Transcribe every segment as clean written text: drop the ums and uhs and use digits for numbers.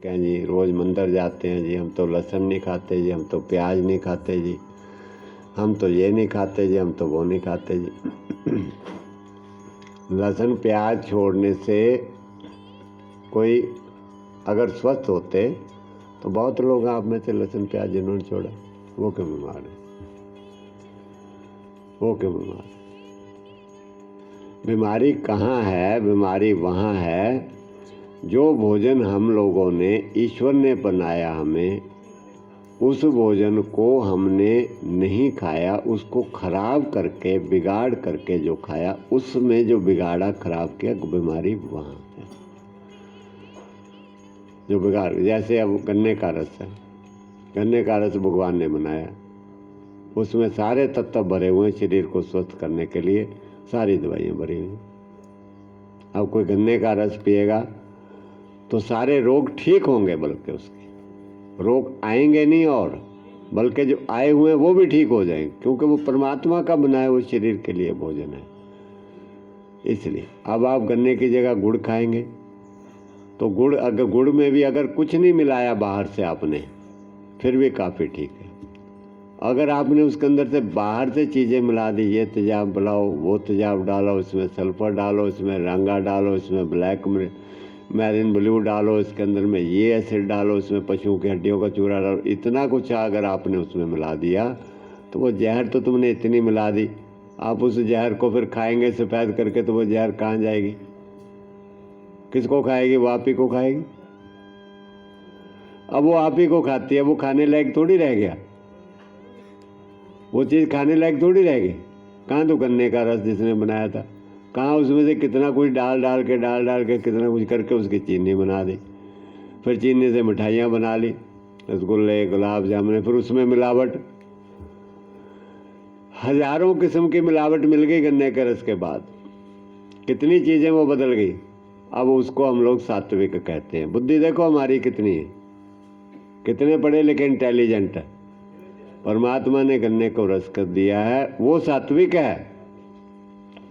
कहें जी रोज़ मंदिर जाते हैं जी, हम तो लहसुन नहीं खाते जी, हम तो प्याज नहीं खाते जी, हम तो ये नहीं खाते जी, हम तो वो नहीं खाते जी। लहसुन प्याज छोड़ने से कोई अगर स्वस्थ होते तो बहुत लोग आप में से लहसुन प्याज जिन्होंने छोड़ा वो क्यों बीमार है, वो क्यों बीमार है? बीमारी कहाँ है? बीमारी वहाँ है जो भोजन हम लोगों ने, ईश्वर ने बनाया हमें, उस भोजन को हमने नहीं खाया, उसको खराब करके बिगाड़ करके जो खाया, उसमें जो बिगाड़ा खराब किया, बीमारी वहाँ है जो बिगाड़। जैसे अब गन्ने का रस है, गन्ने का रस भगवान ने बनाया, उसमें सारे तत्व भरे हुए हैं शरीर को स्वस्थ करने के लिए, सारी दवाइयाँ भरी हुई। अब कोई गन्ने का रस पिएगा तो सारे रोग ठीक होंगे, बल्कि उसके रोग आएंगे नहीं, और बल्कि जो आए हुए हैं वो भी ठीक हो जाएंगे, क्योंकि वो परमात्मा का बनाया हुआ शरीर के लिए भोजन है। इसलिए अब आप गन्ने की जगह गुड़ खाएंगे तो गुड़, अगर गुड़ में भी अगर कुछ नहीं मिलाया बाहर से आपने, फिर भी काफ़ी ठीक है। अगर आपने उसके अंदर से बाहर से चीज़ें मिला दी, ये तेजाब मिलाओ, वो तेजाब डालो, इसमें सल्फ़र डालो, इसमें रंगा डालो, इसमें ब्लैक मैरिन ब्लू डालो, इसके अंदर में ये एसिड डालो, इसमें पशुओं की हड्डियों का चूरा डालो, इतना कुछ अगर आपने उसमें मिला दिया तो वो जहर तो तुमने इतनी मिला दी, आप उस जहर को फिर खाएंगे सफ़ेद करके, तो वो जहर कहाँ जाएगी? किसको खाएगी? वो आप ही को खाएगी। अब वो आप ही को खाती है, वो खाने लायक थोड़ी रह गया, वो चीज़ खाने लायक थोड़ी रह गई। कहाँ तो गन्ने का रस जिसने बनाया था, कहाँ उसमें से कितना कुछ डाल डाल के कितना कुछ करके उसकी चीनी बना दी, फिर चीनी से मिठाइयाँ बना ली, रसगुल्ले, गुलाब जामुन, फिर उसमें मिलावट, हजारों किस्म की मिलावट मिल गई गन्ने के रस के बाद, कितनी चीज़ें वो बदल गई। अब उसको हम लोग सात्विक कहते हैं। बुद्धि देखो हमारी कितनी है, कितने पढ़े लिखे इंटेलिजेंट है। परमात्मा ने गन्ने को रस कर दिया है, वो सात्विक है।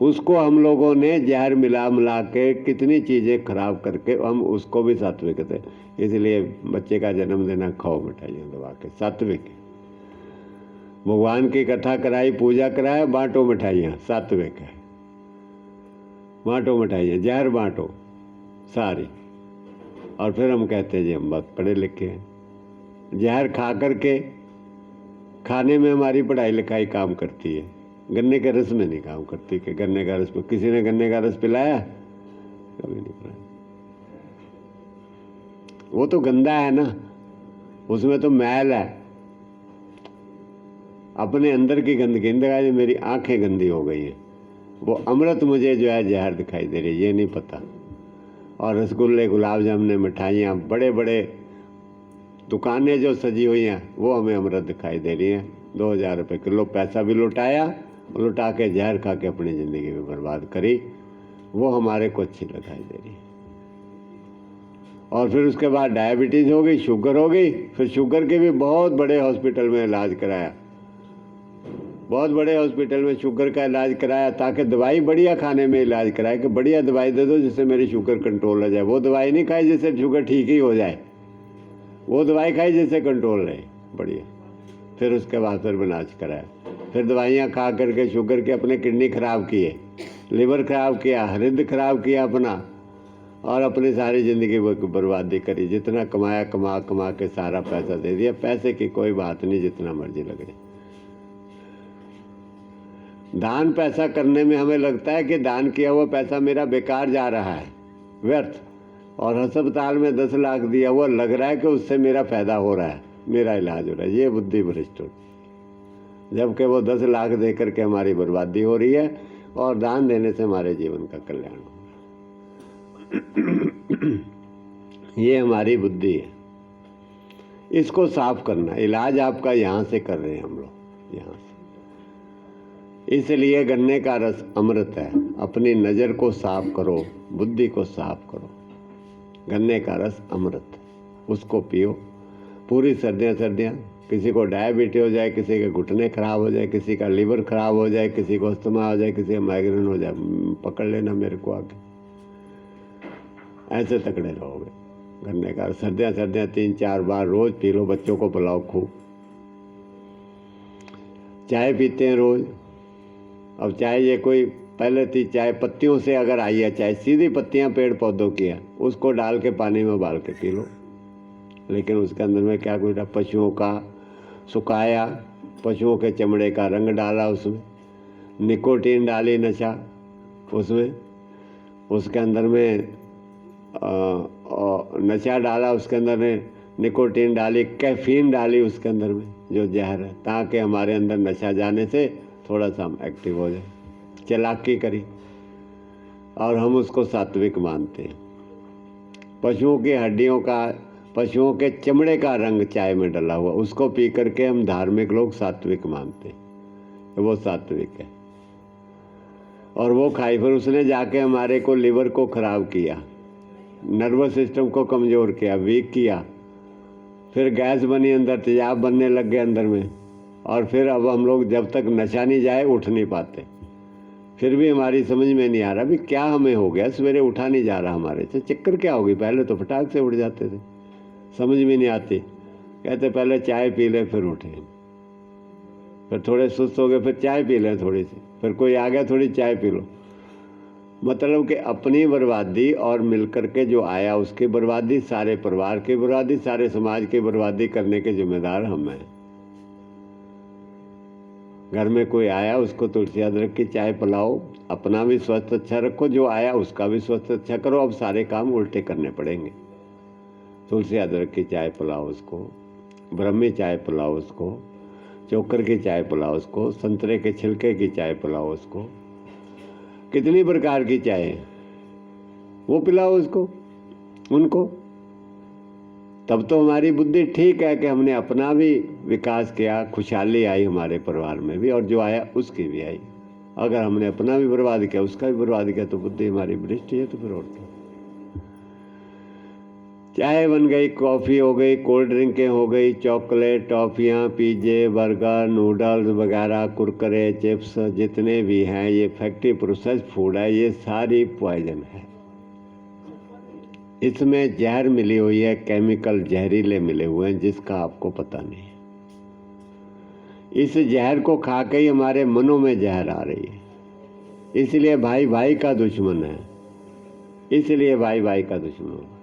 उसको हम लोगों ने जहर मिला मिला के कितनी चीज़ें खराब करके हम उसको भी सात्विक थे। इसलिए बच्चे का जन्म देना, खाओ मिठाइयाँ दबा के, सात्विक। भगवान की कथा कराई, पूजा कराया, बांटो मिठाइयाँ, सात्विक है। बांटो मिठाइयाँ, जहर बांटो सारी, और फिर हम कहते हैं जी हम बहुत पढ़े लिखे हैं। जहर खा करके, खाने में हमारी पढ़ाई लिखाई काम करती है, गन्ने के रस में नहीं काम करती। कि गन्ने का रस में किसी ने गन्ने का रस पिलाया? कभी नहीं पिलाया। वो तो गंदा है ना, उसमें तो मैल है, अपने अंदर की गंदगी। दिखाई, मेरी आंखें गंदी हो गई हैं, वो अमृत मुझे जो है जहर दिखाई दे रही है, ये नहीं पता। और रसगुल्ले, गुलाब जामुन, मिठाइयाँ, बड़े बड़े दुकानें जो सजी हुई हैं, वो हमें अमृत दिखाई दे रही हैं। 2000 रुपये किलो पैसा भी लुटाया, लुटा के जहर खा के अपनी ज़िंदगी भी बर्बाद करी, वो हमारे को अच्छी दिखाई दे रही है। और फिर उसके बाद डायबिटीज़ हो गई, शुगर हो गई, फिर शुगर के भी बहुत बड़े हॉस्पिटल में इलाज कराया, बहुत बड़े हॉस्पिटल में शुगर का इलाज कराया, ताकि दवाई बढ़िया खाने में इलाज कराया, कि बढ़िया दवाई दे दो जिससे मेरी शुगर कंट्रोल हो जाए। वो दवाई नहीं खाई जिससे शुगर ठीक ही हो जाए, वो दवाई खाई जिससे कंट्रोल रहे बढ़िया। फिर उसके बाद फिर इलाज कराया, फिर दवाइयाँ खा करके शुगर के अपने किडनी खराब किए, लिवर खराब किया, हृदय खराब किया अपना, और अपनी सारी ज़िंदगी बर्बादी करी। जितना कमाया कमा कमा के सारा पैसा दे दिया। पैसे की कोई बात नहीं, जितना मर्जी लग जाए। दान पैसा करने में हमें लगता है कि दान किया हुआ पैसा मेरा बेकार जा रहा है, व्यर्थ, और अस्पताल में 10 लाख दिया हुआ लग रहा है कि उससे मेरा फ़ायदा हो रहा है, मेरा इलाज हो रहा है। ये बुद्धि भ्रष्ट होती, जबकि वो 10 लाख दे करके हमारी बर्बादी हो रही है, और दान देने से हमारे जीवन का कल्याण हो रहा है। ये हमारी बुद्धि है, इसको साफ करना। इलाज आपका यहाँ से कर रहे हैं हम लोग, यहाँ से। इसलिए गन्ने का रस अमृत है। अपनी नज़र को साफ करो, बुद्धि को साफ करो। गन्ने का रस अमृत, उसको पियो पूरी सर्दियाँ। किसी को डायबिटीज हो जाए, किसी के घुटने खराब हो जाए, किसी का लीवर खराब हो जाए, किसी को अस्थमा हो जाए, किसी का माइग्रेन हो जाए, पकड़ लेना मेरे को आके, ऐसे तकड़े रहोगे। गन्ने का सर्दियाँ 3-4 बार रोज पी लो, बच्चों को पिलाओ खूब। चाय पीते हैं रोज। अब चाय ये कोई पहले थी चाय पत्तियों से अगर आई है, चाय सीधी पत्तियां पेड़ पौधों की है, उसको डाल के पानी में उबाल के पी लो। लेकिन उसके अंदर में क्या कुछ पशुओं का सुखाया, पशुओं के चमड़े का रंग डाला, उसमें निकोटीन डाली नशा उसमें, उसके अंदर में नशा डाला, उसके अंदर में निकोटीन डाली, कैफीन डाली उसके अंदर में जो जहर है, ताकि हमारे अंदर नशा जाने से थोड़ा सा हम एक्टिव हो जाए। चालाकी करी और हम उसको सात्विक मानते हैं। पशुओं की हड्डियों का, पशुओं के चमड़े का रंग चाय में डला हुआ, उसको पी करके हम धार्मिक लोग सात्विक मानते हैं, तो वो सात्विक है। और वो खाई, फिर उसने जाके हमारे को लिवर को खराब किया, नर्वस सिस्टम को कमज़ोर किया, वीक किया, फिर गैस बनी अंदर, तेजाब बनने लग गए अंदर में। और फिर अब हम लोग जब तक नशा नहीं जाए उठ नहीं पाते। फिर भी हमारी समझ में नहीं आ रहा भी क्या हमें हो गया, सवेरे उठा नहीं जा रहा हमारे से, चक्कर क्या होगी। पहले तो फटाक से उठ जाते थे, समझ में नहीं आती। कहते पहले चाय पी ले फिर उठे, फिर थोड़े सुस्त हो गए फिर चाय पी लें थोड़ी सी, फिर कोई आ गया थोड़ी चाय पी लो। मतलब कि अपनी बर्बादी और मिलकर के जो आया उसकी बर्बादी, सारे परिवार की बर्बादी, सारे समाज की बर्बादी करने के जिम्मेदार हम हैं। घर में कोई आया उसको तुलसी अदरक की चाय पिलाओ, अपना भी स्वास्थ्य अच्छा रखो, जो आया उसका भी स्वास्थ्य अच्छा करो। अब सारे काम उल्टे करने पड़ेंगे। तुलसी अदरक की चाय पिलाओ उसको, ब्रह्मी चाय पिलाओ उसको, चोकर की चाय पिलाओ उसको, संतरे के छिलके की चाय पिलाओ उसको, कितनी प्रकार की चाय है वो पिलाओ उसको, उनको। तब तो हमारी बुद्धि ठीक है कि हमने अपना भी विकास किया, खुशहाली आई हमारे परिवार में भी, और जो आया उसकी भी आई। अगर हमने अपना भी बर्बाद किया, उसका भी बर्बाद किया, तो बुद्धि हमारी भ्रष्ट है। तो फिर और क्या, चाय बन गई, कॉफ़ी हो गई, कोल्ड ड्रिंकें हो गई, चॉकलेट, टॉफ़ियाँ, पिज़्ज़े, बर्गर, नूडल्स वगैरह, कुरकुरे, चिप्स जितने भी हैं, ये फैक्ट्री प्रोसेस फूड है, ये सारी पॉइजन है। इसमें जहर मिली हुई है, केमिकल जहरीले मिले हुए हैं जिसका आपको पता नहीं है। इस जहर को खा के ही हमारे मनों में जहर आ रही है। इसलिए भाई भाई का दुश्मन है, इसलिए भाई भाई का दुश्मन है।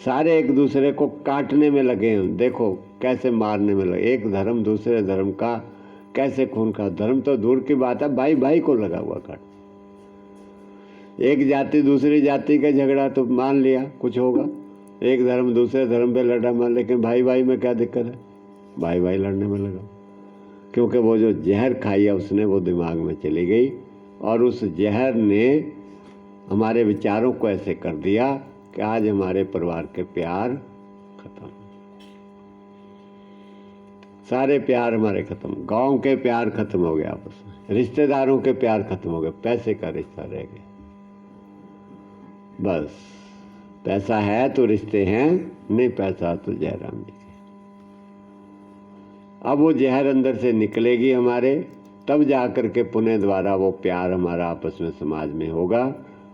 सारे एक दूसरे को काटने में लगे हैं, देखो कैसे मारने में लगे। एक धर्म दूसरे धर्म का कैसे खून का, धर्म तो दूर की बात है, भाई भाई को लगा हुआ काट। एक जाति दूसरी जाति का झगड़ा तो मान लिया कुछ होगा, एक धर्म दूसरे धर्म पे लड़ा मान, लेकिन भाई भाई में क्या दिक्कत है, भाई भाई लड़ने में लगा। क्योंकि वो जो जहर खाई है उसने वो दिमाग में चली गई, और उस जहर ने हमारे विचारों को ऐसे कर दिया कि आज हमारे परिवार के प्यार खत्म, सारे प्यार हमारे खत्म, गांव के प्यार खत्म हो गया आपस में, रिश्तेदारों के प्यार खत्म हो गए, पैसे का रिश्ता रह गया। बस पैसा है तो रिश्ते हैं, नहीं पैसा तो जहराम जी। अब वो जहर अंदर से निकलेगी हमारे, तब जाकर के पुण्य द्वारा वो प्यार हमारा आपस में समाज में होगा,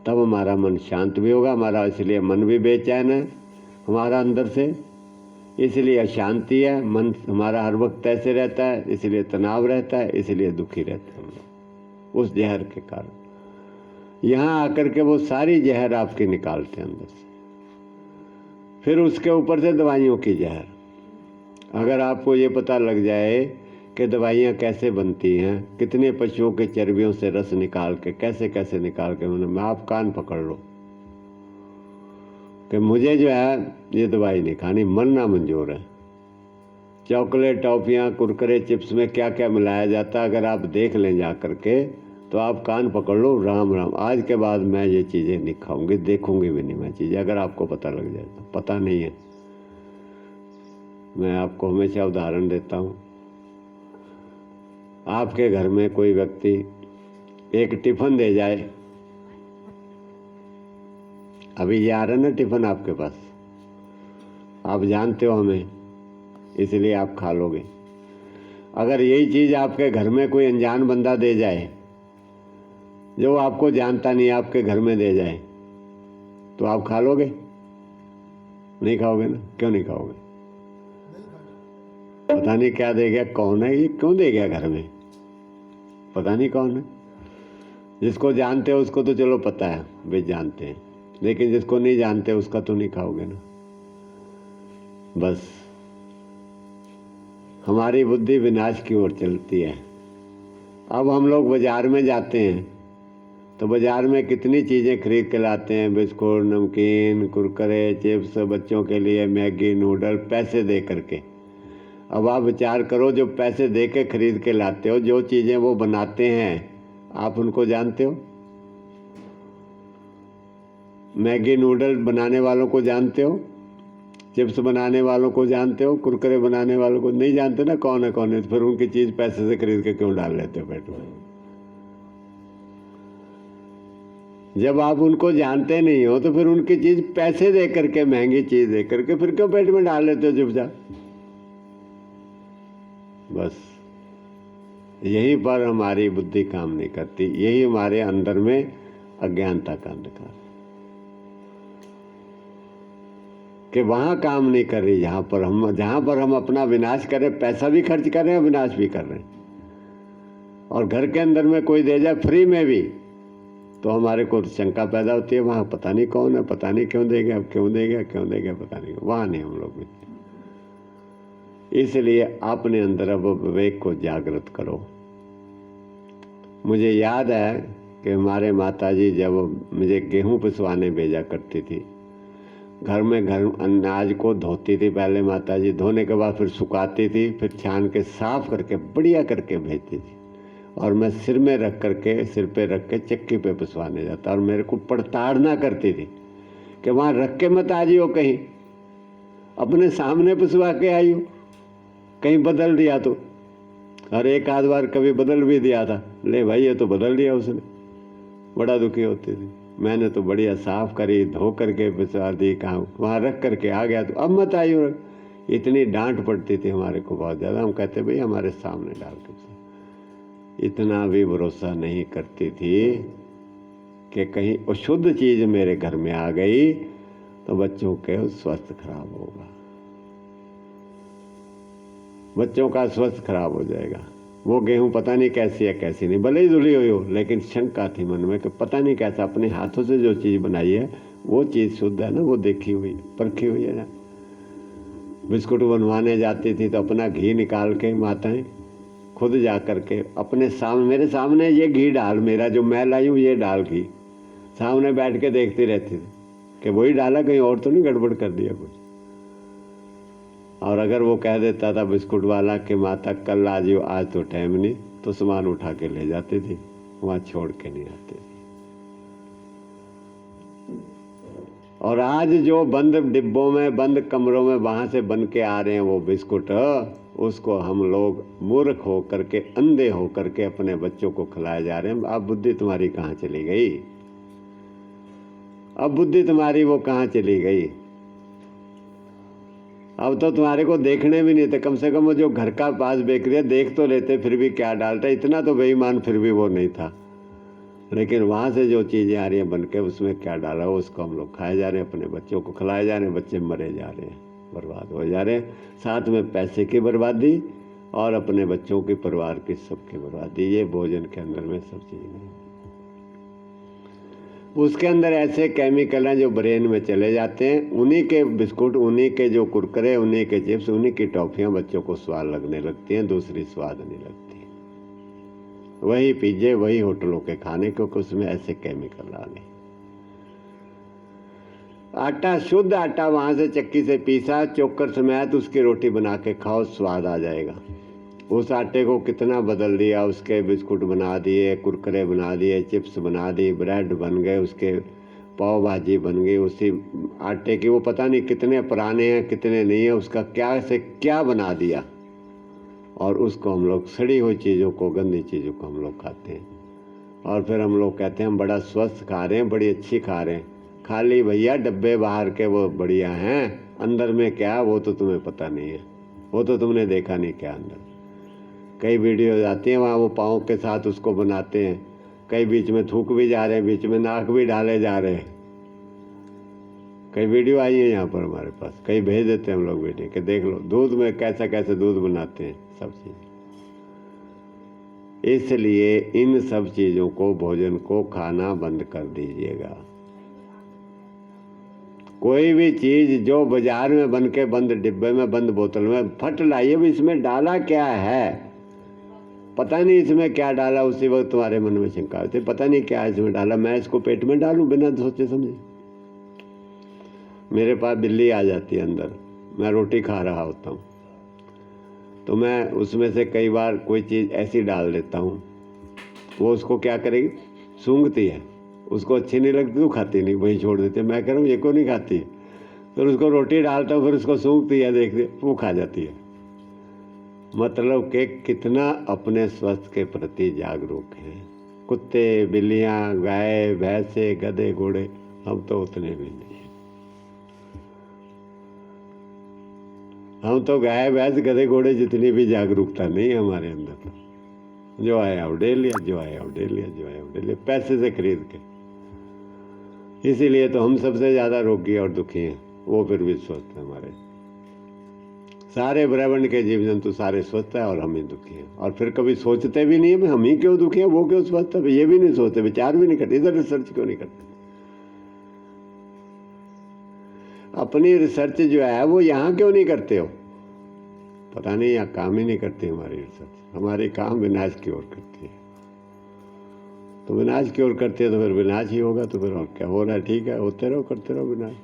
तब हमारा मन शांत भी होगा। हमारा इसलिए मन भी बेचैन है हमारा अंदर से, इसलिए अशांति है, मन हमारा हर वक्त ऐसे रहता है, इसलिए तनाव रहता है, इसलिए दुखी रहते हैं उस जहर के कारण। यहाँ आकर के वो सारी जहर आपकी निकालते हैं अंदर से, फिर उसके ऊपर से दवाइयों की जहर। अगर आपको ये पता लग जाए कि दवाइयाँ कैसे बनती हैं, कितने पशुओं के चर्बियों से रस निकाल के कैसे कैसे निकाल के, मैं आप कान पकड़ लो कि मुझे जो है ये दवाई नहीं खानी, मरना मंजूर है। चॉकलेट, टॉफ़ियाँ, कुरकुरे, चिप्स में क्या क्या मिलाया जाता है अगर आप देख लें जा करके, तो आप कान पकड़ लो, राम राम, आज के बाद मैं ये चीज़ें नहीं खाऊंगी, देखूंगी भी नहीं मैं चीज़ें, अगर आपको पता लग जाए तो। पता नहीं है, मैं आपको हमेशा उदाहरण देता हूँ। आपके घर में कोई व्यक्ति एक टिफ़िन दे जाए, अभी ये आ रहा ना टिफ़िन आपके पास, आप जानते हो हमें, इसलिए आप खा लोगे। अगर यही चीज़ आपके घर में कोई अनजान बंदा दे जाए, जो आपको जानता नहीं, आपके घर में दे जाए, तो आप खा लोगे? नहीं खाओगे ना? क्यों नहीं खाओगे? पता नहीं क्या दे गया, कौन है ये, क्यों दे गया घर में, पता नहीं कौन है। जिसको जानते हो उसको तो चलो पता है, वे जानते हैं, लेकिन जिसको नहीं जानते उसका तो नहीं खाओगे ना। बस हमारी बुद्धि विनाश की ओर चलती है। अब हम लोग बाजार में जाते हैं तो बाजार में कितनी चीज़ें खरीद के लाते हैं, बिस्कुट, नमकीन, कुरकुरे, चिप्स, बच्चों के लिए मैगी, नूडल, पैसे दे करके। अब आप विचार करो, जो पैसे दे के खरीद के लाते हो, जो चीज़ें वो बनाते हैं, आप उनको जानते हो? मैगी नूडल बनाने वालों को जानते हो? चिप्स बनाने वालों को जानते हो? कुरकुरे बनाने वालों को नहीं जानते ना, कौन है कौन है। फिर उनकी चीज़ पैसे से खरीद के क्यों डाल लेते हो पेट में? जब आप उनको जानते नहीं हो तो फिर उनकी चीज़ पैसे दे करके, महंगी चीज़ दे करके, फिर क्यों पेट में डाल लेते हो चुपचाप? बस यहीं पर हमारी बुद्धि काम नहीं करती, यही हमारे अंदर में अज्ञानता का अंधकार, कि वहां काम नहीं कर रही, जहां पर हम अपना विनाश करें, पैसा भी खर्च कर रहे हैं, विनाश भी कर रहे हैं। और घर के अंदर में कोई दे जाए फ्री में भी तो हमारे को शंका पैदा होती है, वहां पता नहीं कौन है, पता नहीं क्यों देगा, क्यों देगा, क्यों देगा, पता नहीं। वहां नहीं हम लोग भी। इसलिए अपने अंदर अब विवेक को जागृत करो। मुझे याद है कि हमारे माताजी जब मुझे गेहूं पिसवाने भेजा करती थी, घर अनाज को धोती थी पहले माताजी, धोने के बाद फिर सुखाती थी, फिर छान के साफ करके बढ़िया करके भेजती थी, और मैं सिर पे रख के चक्की पे पिसवाने जाता, और मेरे को पड़ताड़ना करती थी कि वहाँ रख के मत आ जियो, कहीं अपने सामने पिसवा के आई हो, कहीं बदल दिया तो। और एक आध बार कभी बदल भी दिया था, ले भाई ये तो बदल दिया उसने, बड़ा दुखी होती थी। मैंने तो बढ़िया साफ करी, धो करके पिसवा दी, कहाँ वहाँ रख करके आ गया तो अब मत आई हो। इतनी डांट पड़ती थी हमारे को बहुत ज़्यादा। हम कहते भाई हमारे सामने डाल के। इतना भी भरोसा नहीं करती थी कि कहीं अशुद्ध चीज़ मेरे घर में आ गई तो बच्चों के स्वास्थ्य खराब होगा, बच्चों का स्वास्थ्य खराब हो जाएगा। वो गेहूं पता नहीं कैसी है कैसी नहीं, भले ही धुली हुई हो, लेकिन शंका थी मन में कि पता नहीं कैसा, अपने हाथों से जो चीज़ बनाई है वो चीज़ शुद्ध है ना, वो देखी हुई परखी हुई है ना। बिस्कुट बनवाने जाती थी तो अपना घी निकाल के माताएं खुद जा करके अपने सामने, मेरे सामने ये घी डाल, मेरा जो मैं लाई हूँ ये डाल, घी सामने बैठ के देखती रहती थी कि वही डाला, कहीं और तो नहीं गड़बड़ कर दिया कुछ। और अगर वो कह देता था बिस्कुट वाला कि माता कल आ जियो, आज तो टाइम नहीं, तो सामान उठा के ले जाती थी, वहाँ छोड़ के नहीं आती थी। और आज जो बंद डिब्बों में, बंद कमरों में वहाँ से बन के आ रहे हैं वो बिस्कुट, उसको हम लोग मूर्ख हो करके, अंधे हो करके अपने बच्चों को खिलाए जा रहे हैं। अब बुद्धि तुम्हारी कहाँ चली गई? अब बुद्धि तुम्हारी वो कहाँ चली गई? अब तो तुम्हारे को देखने भी नहीं थे, कम से कम वो जो घर का पास बेकरी है देख तो लेते, फिर भी क्या डालता, इतना तो बेईमान फिर भी वो नहीं था। लेकिन वहाँ से जो चीज़ें आ रही हैं बन के, उसमें क्या डाला हो उसको हम लोग खाए जा रहे हैं, अपने बच्चों को खिलाए जा रहे हैं, बच्चे मरे जा रहे हैं, बर्बाद हो जा रहे हैं। साथ में पैसे की बर्बादी और अपने बच्चों की, परिवार की, सबकी बर्बादी। ये भोजन के अंदर में सब चीज़ें, उसके अंदर ऐसे केमिकल हैं जो ब्रेन में चले जाते हैं। उन्हीं के बिस्कुट, उन्हीं के जो कुरकुरे, उन्हीं के चिप्स, उन्हीं की टॉफियाँ बच्चों को स्वाद लगने लगती हैं, दूसरी स्वाद नहीं लगती। वही पिज्जे, वही होटलों के खाने, क्योंकि उसमें ऐसे केमिकल आ गए। आटा, शुद्ध आटा वहाँ से चक्की से पीसा, चोकर समेत उसकी रोटी बना के खाओ, स्वाद आ जाएगा। उस आटे को कितना बदल दिया, उसके बिस्कुट बना दिए, कुरकुरे बना दिए, चिप्स बना दी, ब्रेड बन गए, उसके पाव भाजी बन गई उसी आटे की। वो पता नहीं कितने पुराने हैं कितने नहीं है, उसका क्या से क्या बना दिया। और उसको हम लोग, सड़ी हुई चीज़ों को, गंदी चीज़ों को हम लोग खाते हैं। और फिर हम लोग कहते हैं हम बड़ा स्वस्थ खा रहे हैं, बड़ी अच्छी खा रहे हैं। खाली भैया डब्बे बाहर के वो बढ़िया हैं, अंदर में क्या वो तो तुम्हें पता नहीं है, वो तो तुमने देखा नहीं क्या अंदर। कई वीडियो आती हैं वहाँ वो पाँव के साथ उसको बनाते हैं, कई बीच में थूक भी जा रहे हैं, बीच में नाक भी डाले जा रहे हैं। कई वीडियो आई है यहाँ पर हमारे पास, कई भेज देते हैं हम लोग वीडियो कि देख लो दूध में कैसा कैसे दूध बनाते हैं सब चीज़। इसलिए इन सब चीज़ों को, भोजन को खाना बंद कर दीजिएगा। कोई भी चीज़ जो बाजार में बन के बंद डिब्बे में, बंद बोतल में, फट लाइए, भी इसमें डाला क्या है, पता नहीं इसमें क्या डाला। उसी वक्त तुम्हारे मन में शंका होती, पता नहीं क्या इसमें डाला, मैं इसको पेट में डालूं बिना सोचे समझे। मेरे पास बिल्ली आ जाती है अंदर, मैं रोटी खा रहा होता हूँ तो मैं उसमें से कई बार कोई चीज़ ऐसी डाल देता हूँ, वो उसको क्या करेगी, सूंघती है, उसको अच्छी नहीं लगती तो खाती नहीं, वहीं छोड़ देती है। मैं कह रहा हूँ ये को नहीं खाती है, फिर उसको रोटी डालता हूँ, फिर उसको सूंघती है, देखते वो खा जाती है। मतलब कि कितना अपने स्वास्थ्य के प्रति जागरूक हैं। कुत्ते, बिल्लियाँ, गाय, भैंसे, गधे, घोड़े, हम तो उतने भी नहीं। हम तो गाय, भैंस, गधे, घोड़े जितनी भी जागरूकता नहीं है हमारे अंदर। जो आया उड़े लिया, जो आया उड़े लिया, जो आया उड़े लिया, पैसे से खरीद के। इसीलिए तो हम सबसे ज़्यादा रोगी और दुखी हैं, वो फिर भी स्वस्थ हैं। हमारे सारे ब्रह्मांड के जीव जंतु सारे स्वस्थ हैं और हम ही दुखी हैं। और फिर कभी सोचते भी नहीं है हम ही क्यों दुखी हैं, वो क्यों स्वस्थ है, ये भी नहीं सोचते, विचार भी नहीं करते, इधर रिसर्च क्यों नहीं करते। अपनी रिसर्च जो है वो यहाँ क्यों नहीं करते हो, पता नहीं, यहाँ काम ही नहीं करती हमारी रिसर्च। हमारी काम विनाश की ओर करती है, तो विनाश की ओर करती है तो फिर विनाश ही होगा। तो फिर और क्या हो रहा है, ठीक है, होते रहो, करते रहो विनाश।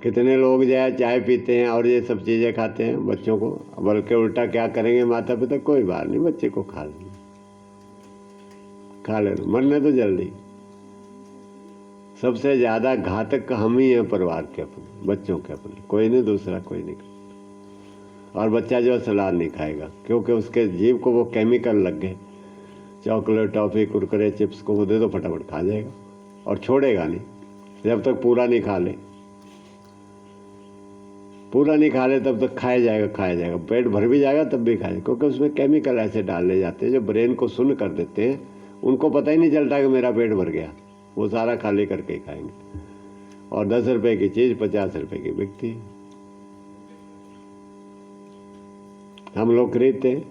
कितने लोग जो है चाय पीते हैं और ये सब चीज़ें खाते हैं बच्चों को, बल्कि उल्टा क्या करेंगे माता पिता, कोई बात नहीं, बच्चे को खा लेना, मरने तो जल्दी। सबसे ज़्यादा घातक हम ही हैं परिवार के, अपने बच्चों के, अपने, कोई नहीं, दूसरा कोई नहीं। और बच्चा जो सलाद नहीं खाएगा क्योंकि उसके जीभ को वो केमिकल लग गए। चॉकलेट, टॉफ़ी, कुरकुरे, चिप्स को वो दे दो, फटाफट खा जाएगा और छोड़ेगा नहीं जब तक पूरा नहीं खा ले। पूरा नहीं खा ले तब तक खाया जाएगा, पेट भर भी जाएगा तब भी खाएगा, क्योंकि उसमें केमिकल ऐसे डाले जाते हैं जो ब्रेन को सुन्न कर देते हैं। उनको पता ही नहीं चलता कि मेरा पेट भर गया, वो सारा खाली करके ही खाएंगे। और 10 रुपए की चीज़ 50 रुपए की बिकती है, हम लोग खरीदते हैं।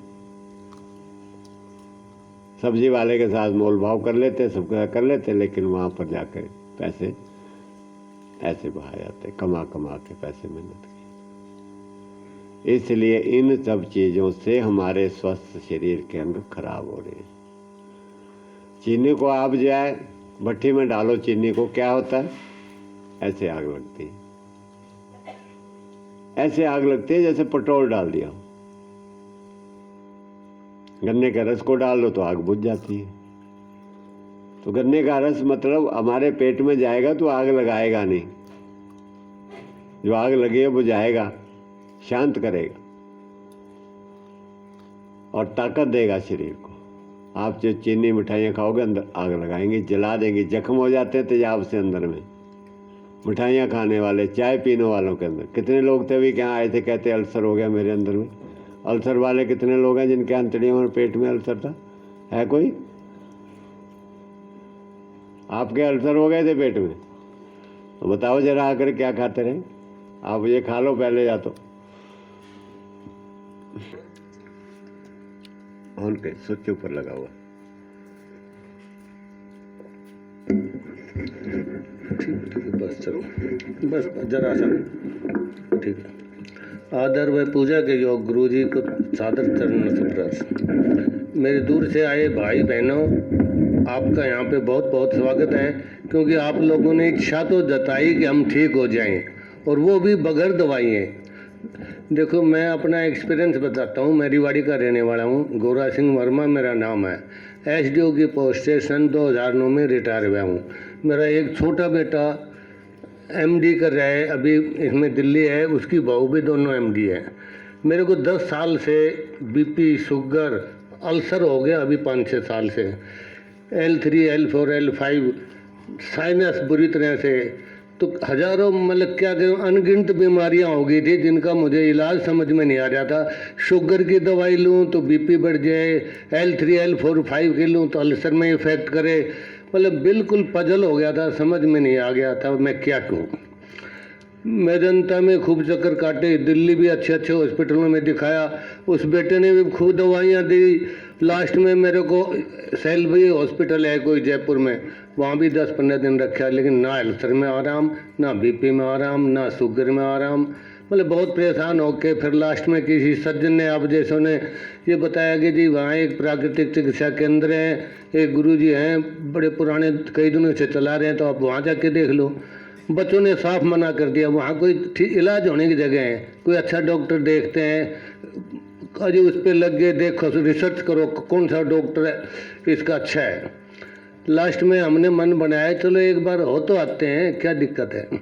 सब्जी वाले के साथ मोल भाव कर लेते, सब कर लेते, लेकिन वहाँ पर जाकर पैसे ऐसे बहा जाते, कमा के पैसे मेहनत की। इसलिए इन सब चीज़ों से हमारे स्वस्थ शरीर के अंग खराब हो रहे हैं। चीनी को आप जो है भट्टी में डालो, चीनी को क्या होता है, ऐसे आग लगती है, ऐसे आग लगती है जैसे पेट्रोल डाल दिया। गन्ने के रस को डाल लो तो आग बुझ जाती है। तो गन्ने का रस मतलब हमारे पेट में जाएगा तो आग लगाएगा नहीं, जो आग लगी है बुझाएगा, शांत करेगा और ताकत देगा शरीर को। आप जो चीनी मिठाइयाँ खाओगे अंदर आग लगाएंगे, जला देंगे, जख्म हो जाते हैं तेजाब से अंदर में। मिठाइयाँ खाने वाले, चाय पीने वालों के अंदर कितने लोग थे अभी क्या आए थे, कहते अल्सर हो गया मेरे अंदर में। अल्सर वाले कितने लोग हैं जिनके आंतड़ियों और पेट में अल्सर था, है कोई? आपके अल्सर हो गए थे पेट में, तो बताओ जरा आकर क्या खाते रहे आप, ये खा लो पहले या तो ऑन पे स्विच ऊपर लगा हुआ। बस चलो, बस जरा सा ठीक है। आदर व पूजा के योग गुरु जी को सादर चरण स्पर्श। मेरे दूर से आए भाई बहनों, आपका यहाँ पे बहुत बहुत स्वागत है, क्योंकि आप लोगों ने इच्छा तो जताई कि हम ठीक हो जाएं, और वो भी बगैर दवाइयाँ। देखो, मैं अपना एक्सपीरियंस बताता हूँ। मैं रिवाड़ी का रहने वाला हूँ, गोरा सिंह वर्मा मेरा नाम है। SDO की पोस्ट से सन 2009 में रिटायर हुआ हूँ। मेरा एक छोटा बेटा MD कर रहा है, अभी इसमें दिल्ली है, उसकी बहू भी दोनों MD है। मेरे को 10 साल से BP, शुगर, अल्सर हो गया अभी 5-6 साल से। L3, L4, L5, साइनस बुरी तरह से, तो हजारों मतलब क्या कहूँ अनगिनत बीमारियां हो गई थी जिनका मुझे इलाज समझ में नहीं आ रहा था। शुगर की दवाई लूँ तो BP बढ़ जाए, L3, L4, 5 की लूँ तो अल्सर में इफेक्ट करे। मतलब बिल्कुल पजल हो गया था, समझ में नहीं आ गया था मैं क्या कहूँ। मैं जनता में खूब चक्कर काटे, दिल्ली भी अच्छे अच्छे हॉस्पिटलों में दिखाया, उस बेटे ने भी खूब दवाइयाँ दी। लास्ट में मेरे को सेल्वी हॉस्पिटल है कोई जयपुर में, वहाँ भी 10-15 दिन रखा, लेकिन ना अल्सर में आराम, ना बीपी में आराम, ना शुगर में आराम। मतलब बहुत परेशान होके फिर लास्ट में किसी सज्जन ने, आप जैसों ने ये बताया कि जी वहाँ एक प्राकृतिक चिकित्सा केंद्र है, एक गुरुजी हैं बड़े पुराने, कई दिनों से चला रहे हैं, तो आप वहाँ जाके देख लो। बच्चों ने साफ मना कर दिया, वहाँ कोई इलाज होने की जगह है, कोई अच्छा डॉक्टर देखते हैं, अजी उस पर लग गए, देखो रिसर्च करो कौन सा डॉक्टर है इसका अच्छा है। लास्ट में हमने मन बनाया चलो एक बार हो तो आते हैं, क्या दिक्कत है।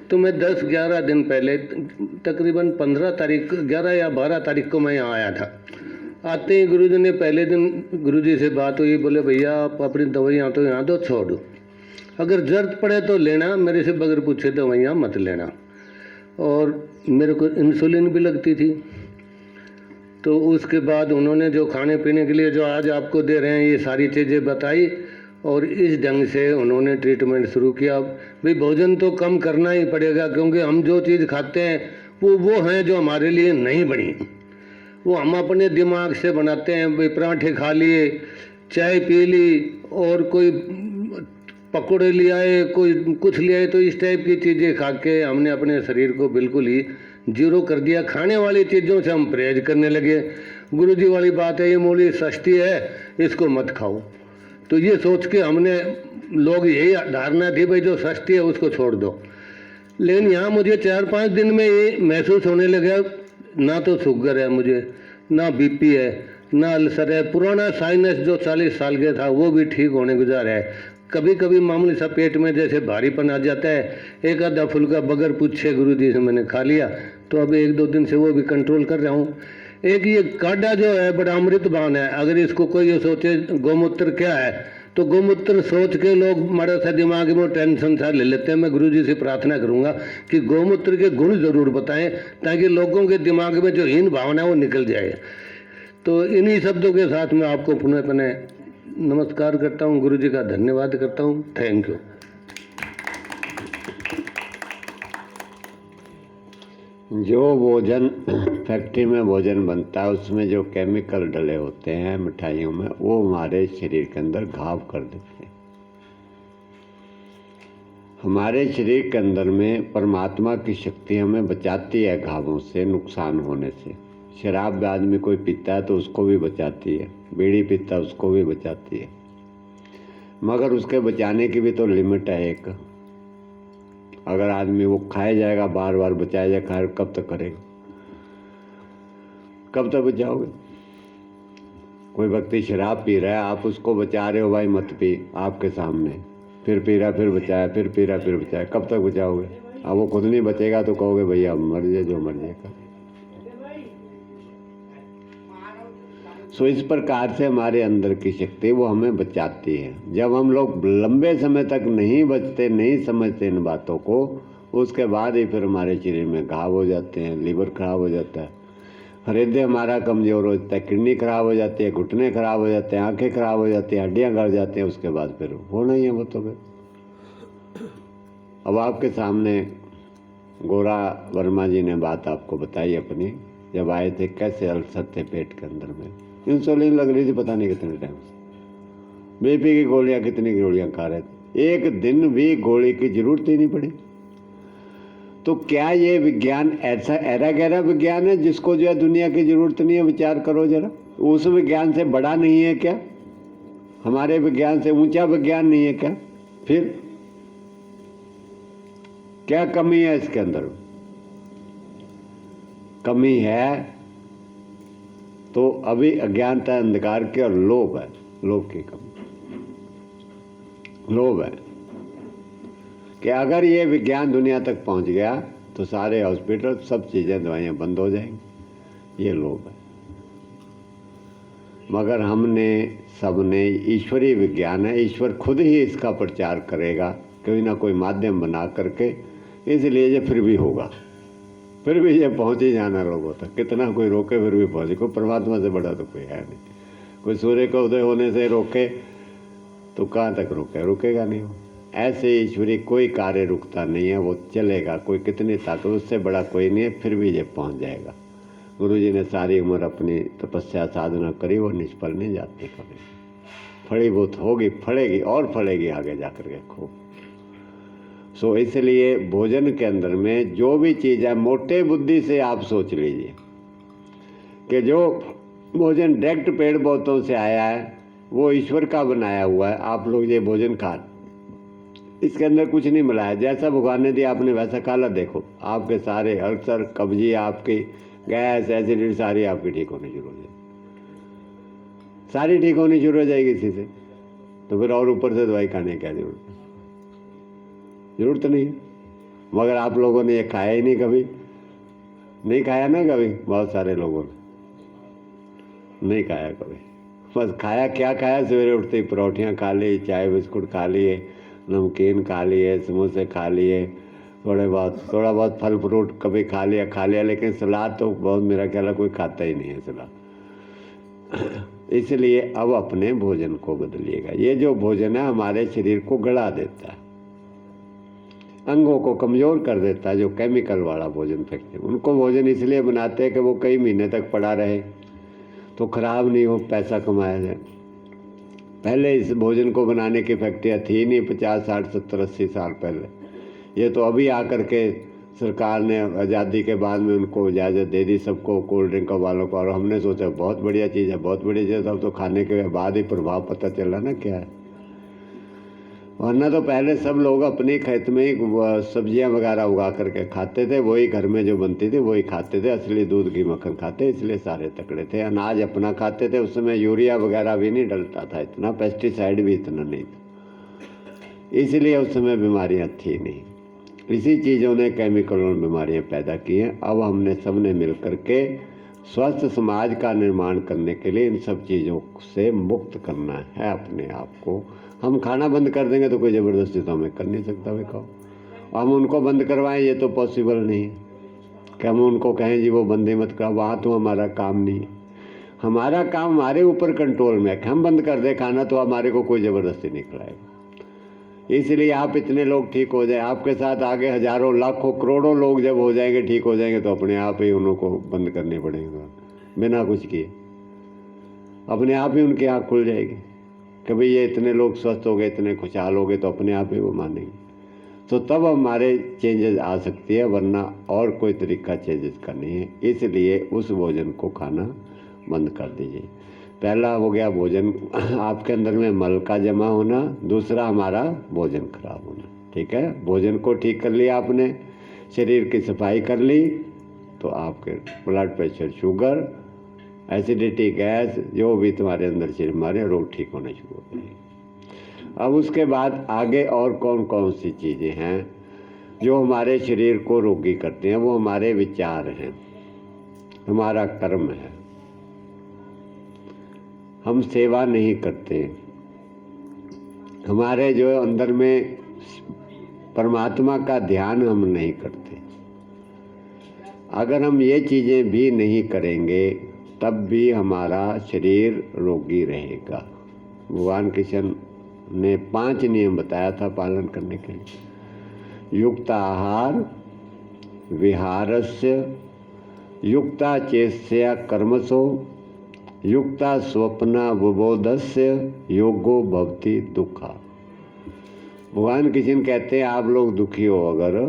तो मैं 10-11 दिन पहले, तकरीबन 15 तारीख, 11 या 12 तारीख को मैं यहाँ आया था। आते ही गुरुजी ने पहले दिन, गुरुजी से बात हुई, बोले भैया आप अपनी दवाइयाँ तो यहाँ दो, छोड़ दो, अगर जरूरत पड़े तो लेना, मेरे से बगैर पूछे दवाइयाँ मत लेना। और मेरे को इंसुलिन भी लगती थी। तो उसके बाद उन्होंने जो खाने पीने के लिए जो आज आपको दे रहे हैं ये सारी चीज़ें बताई, और इस ढंग से उन्होंने ट्रीटमेंट शुरू किया। भाई भोजन तो कम करना ही पड़ेगा, क्योंकि हम जो चीज़ खाते हैं वो हैं जो हमारे लिए नहीं बनी, वो हम अपने दिमाग से बनाते हैं। भाई पराठे खा लिए, चाय पी ली, और कोई पकौड़े ले आए, कोई कुछ ले आए, तो इस टाइप की चीज़ें खा के हमने अपने शरीर को बिल्कुल ही जीरो कर दिया। खाने वाली चीज़ों से हम परहेज करने लगे। गुरुजी वाली बात है, ये मूली सस्ती है इसको मत खाओ, तो ये सोच के हमने, लोग यही धारणा थी भाई जो सस्ती है उसको छोड़ दो। लेकिन यहाँ मुझे 4-5 दिन में ये महसूस होने लगा, ना तो शुगर है मुझे, ना बीपी है, ना अल्सर है, पुराना साइनस जो 40 साल के था वो भी ठीक होने गुजार है। कभी कभी मामूली सा पेट में जैसे भारीपन आ जाता है, एक आधा फुल्का बगैर पूछे गुरुजी से मैंने खा लिया, तो अब 1-2 दिन से वो भी कंट्रोल कर रहा हूँ। एक ये काढ़ा जो है बड़ा अमृतवान है, अगर इसको कोई ये सोचे गौमूत्र क्या है, तो गौमूत्र सोच के लोग बड़ा सा दिमाग में टेंशन सा ले लेते हैं। मैं गुरुजी से प्रार्थना करूंगा कि गौमूत्र के गुण जरूर बताएं, ताकि लोगों के दिमाग में जो हीन भावना है वो निकल जाए। तो इन्हीं शब्दों के साथ मैं आपको पुनः पुनः नमस्कार करता हूँ, गुरुजी का धन्यवाद करता हूँ। Thank you. जो भोजन फैक्ट्री में भोजन बनता है उसमें जो केमिकल डले होते हैं मिठाइयों में, वो हमारे शरीर के अंदर घाव कर देते हैं। हमारे शरीर के अंदर में परमात्मा की शक्ति हमें बचाती है घावों से, नुकसान होने से। शराब आदमी कोई पीता है तो उसको भी बचाती है, बीड़ी पीता है उसको भी बचाती है, मगर उसके बचाने की भी तो लिमिट है एक। अगर आदमी वो खाया जाएगा, बार बार बचाया जाए, खाए कब तक करेगा, कब तक बचाओगे। कोई व्यक्ति शराब पी रहा है, आप उसको बचा रहे हो, भाई मत पी, आपके सामने, फिर पी रहा, फिर बचाया, फिर पी रहा, फिर बचाया, कब तक बचाओगे। अब वो खुद नहीं बचेगा तो कहोगे भैया मर जाए, जो मर जाएगा। सो इस प्रकार से हमारे अंदर की शक्ति वो हमें बचाती है। जब हम लोग लंबे समय तक नहीं बचते, नहीं समझते इन बातों को, उसके बाद ही फिर हमारे शरीर में घाव हो जाते हैं, लीवर खराब हो जाता है, हृदय हमारा कमज़ोर हो जाता है, किडनी खराब हो जाती है, घुटने खराब हो जाते हैं, आंखें खराब हो जाती हैं, हड्डियाँ गड़ जाती हैं। उसके बाद फिर होना ही है वो तो फिर। अब आपके सामने गोरा वर्मा जी ने बात आपको बताई अपनी, जब आए थे कैसे अल्सर थे पेट के अंदर में, इंसुलिन लग रही थी पता नहीं कितने टाइम से, बीपी की गोलियां कितनी गोलियां खा रहे थे, एक दिन भी गोली की जरूरत ही नहीं पड़ी। तो क्या ये विज्ञान ऐसा ऐरा गहरा विज्ञान है जिसको जो है दुनिया की जरूरत नहीं है। विचार करो जरा, उस विज्ञान से बड़ा नहीं है क्या, हमारे विज्ञान से ऊंचा विज्ञान नहीं है क्या, फिर क्या कमी है इसके अंदर। कमी है तो अभी अज्ञानता, अंधकार की और लोभ है, लोभ की कमी। लोभ है कि अगर ये विज्ञान दुनिया तक पहुंच गया तो सारे हॉस्पिटल, सब चीज़ें, दवाइयाँ बंद हो जाएंगी। ये लोभ है। मगर हमने, सबने, ईश्वरीय विज्ञान है, ईश्वर खुद ही इसका प्रचार करेगा कोई ना कोई माध्यम बना करके, इसलिए ये फिर भी होगा, फिर भी ये पहुंच ही जाना लोगों तक। कितना कोई रोके फिर भी पहुंचे। कोई परमात्मा से बड़ा तो कोई है नहीं। कोई सूर्य को उदय होने से रोके तो कहाँ तक रुकेगा नहीं। वो ऐसे ईश्वरी कोई कार्य रुकता नहीं है, वो चलेगा। कोई कितनी ताकत, उससे बड़ा कोई नहीं है, फिर भी ये पहुंच जाएगा। गुरु जी ने सारी उम्र अपनी तपस्या साधना करी, वो निष्फल नहीं जाती कभी। फलीभूत होगी, फलेगी और फलेगी आगे जाकर के खूब। सो इसलिए भोजन के अंदर में जो भी चीज़ है, मोटे बुद्धि से आप सोच लीजिए कि जो भोजन डायरेक्ट पेड़ पौधों से आया है वो ईश्वर का बनाया हुआ है। आप लोग ये भोजन खा, इसके अंदर कुछ नहीं मिलाया, जैसा भगवान ने दिया आपने वैसा खा ला। देखो आपके सारे अल्सर, कब्जी, आपकी गैस, एसिडिटी सारी आपकी ठीक होनी शुरू हो जाएगी, सारी ठीक होनी शुरू हो जाएगी इसी से। तो फिर और ऊपर से दवाई खाने की क्या जरूरत नहीं है। मगर आप लोगों ने ये खाया ही नहीं, कभी नहीं खाया ना, कभी बहुत सारे लोगों ने नहीं खाया कभी। बस खाया क्या खाया, सवेरे उठते ही परोठियाँ खा ली, चाय बिस्कुट खा लिए, नमकीन खा लिए, समोसे खा लिए, थोड़ा बहुत फल फ्रूट कभी खा लिया, लेकिन सलाद तो बहुत, मेरा ख्याल है कोई खाता ही नहीं है सलाद। इसलिए अब अपने भोजन को बदलिएगा। ये जो भोजन है हमारे शरीर को गला देता है, अंगों को कमज़ोर कर देता है। जो केमिकल वाला भोजन फेंकते हैं, उनको भोजन इसलिए बनाते हैं कि वो कई महीने तक पड़ा रहे, तो खराब नहीं हो, पैसा कमाया जाए। पहले इस भोजन को बनाने की फैक्ट्रियाँ थी नहीं, 50, 60, 70, 80 साल पहले। ये तो अभी आकर के सरकार ने आज़ादी के बाद में उनको इजाज़त दे दी, सबको, कोल्ड ड्रिंक वालों को। और हमने सोचा बहुत बढ़िया चीज़ है, बहुत बढ़िया चीज़ है। अब तो खाने के बाद ही प्रभाव पता चला ना क्या है। वरना तो पहले सब लोग अपने खेत में ही सब्जियां वगैरह उगा करके खाते थे, वही घर में जो बनती थी वही खाते थे, असली दूध घी मक्खन खाते, इसलिए सारे तकड़े थे। अनाज अपना खाते थे, उस समय यूरिया वगैरह भी नहीं डलता था इतना, पेस्टिसाइड भी इतना नहीं था, इसलिए उस समय बीमारियां थी नहीं। इसी चीज़ों ने केमिकलों में बीमारियां पैदा की हैं। अब हमने सब ने मिल करके स्वस्थ समाज का निर्माण करने के लिए इन सब चीज़ों से मुक्त करना है अपने आप को। हम खाना बंद कर देंगे तो कोई ज़बरदस्ती तो हमें कर नहीं सकता भाई, कहो हम उनको बंद करवाएं, ये तो पॉसिबल नहीं है कि हम उनको कहें जी वो बंद ही मत करो, वहाँ तो हमारा काम नहीं है। हमारा काम हमारे ऊपर कंट्रोल में है कि हम बंद कर दें खाना, तो हमारे को कोई ज़बरदस्ती नहीं खिलाएगा। इसलिए आप इतने लोग ठीक हो जाए, आपके साथ आगे हजारों, लाखों, करोड़ों लोग जब हो जाएंगे, ठीक हो जाएंगे, तो अपने आप ही उनको बंद करने पड़ेंगे बिना कुछ किए। अपने आप ही उनकी आँख खुल जाएगी कि भाई ये इतने लोग स्वस्थ हो गए, इतने खुशहाल हो गए, तो अपने आप ही वो मानेंगे। तो तब हमारे चेंजेस आ सकती है, वरना और कोई तरीका चेंजेस का नहीं है। इसलिए उस भोजन को खाना बंद कर दीजिए। पहला हो गया भोजन, आपके अंदर में मल का जमा होना, दूसरा हमारा भोजन खराब होना। ठीक है, भोजन को ठीक कर लिया आपने, शरीर की सफाई कर ली, तो आपके blood pressure, sugar, acidity, gas, जो भी तुम्हारे अंदर शरीर हमारे रोग ठीक होने शुरू हो जाएंगे। अब उसके बाद आगे और कौन कौन सी चीज़ें हैं जो हमारे शरीर को रोगी करते हैं? वो हमारे विचार हैं, हमारा कर्म है। हम सेवा नहीं करते, हमारे जो अंदर में परमात्मा का ध्यान हम नहीं करते। अगर हम ये चीज़ें भी नहीं करेंगे तब भी हमारा शरीर रोगी रहेगा। भगवान कृष्ण ने 5 नियम बताया था पालन करने के लिए। युक्ता आहार विहारस्य, युक्ता चेष्या कर्मसो, युक्ता स्वप्ना विबोधस्य, योगो भवति दुखा। भगवान कृष्ण कहते हैं आप लोग दुखी हो अगर,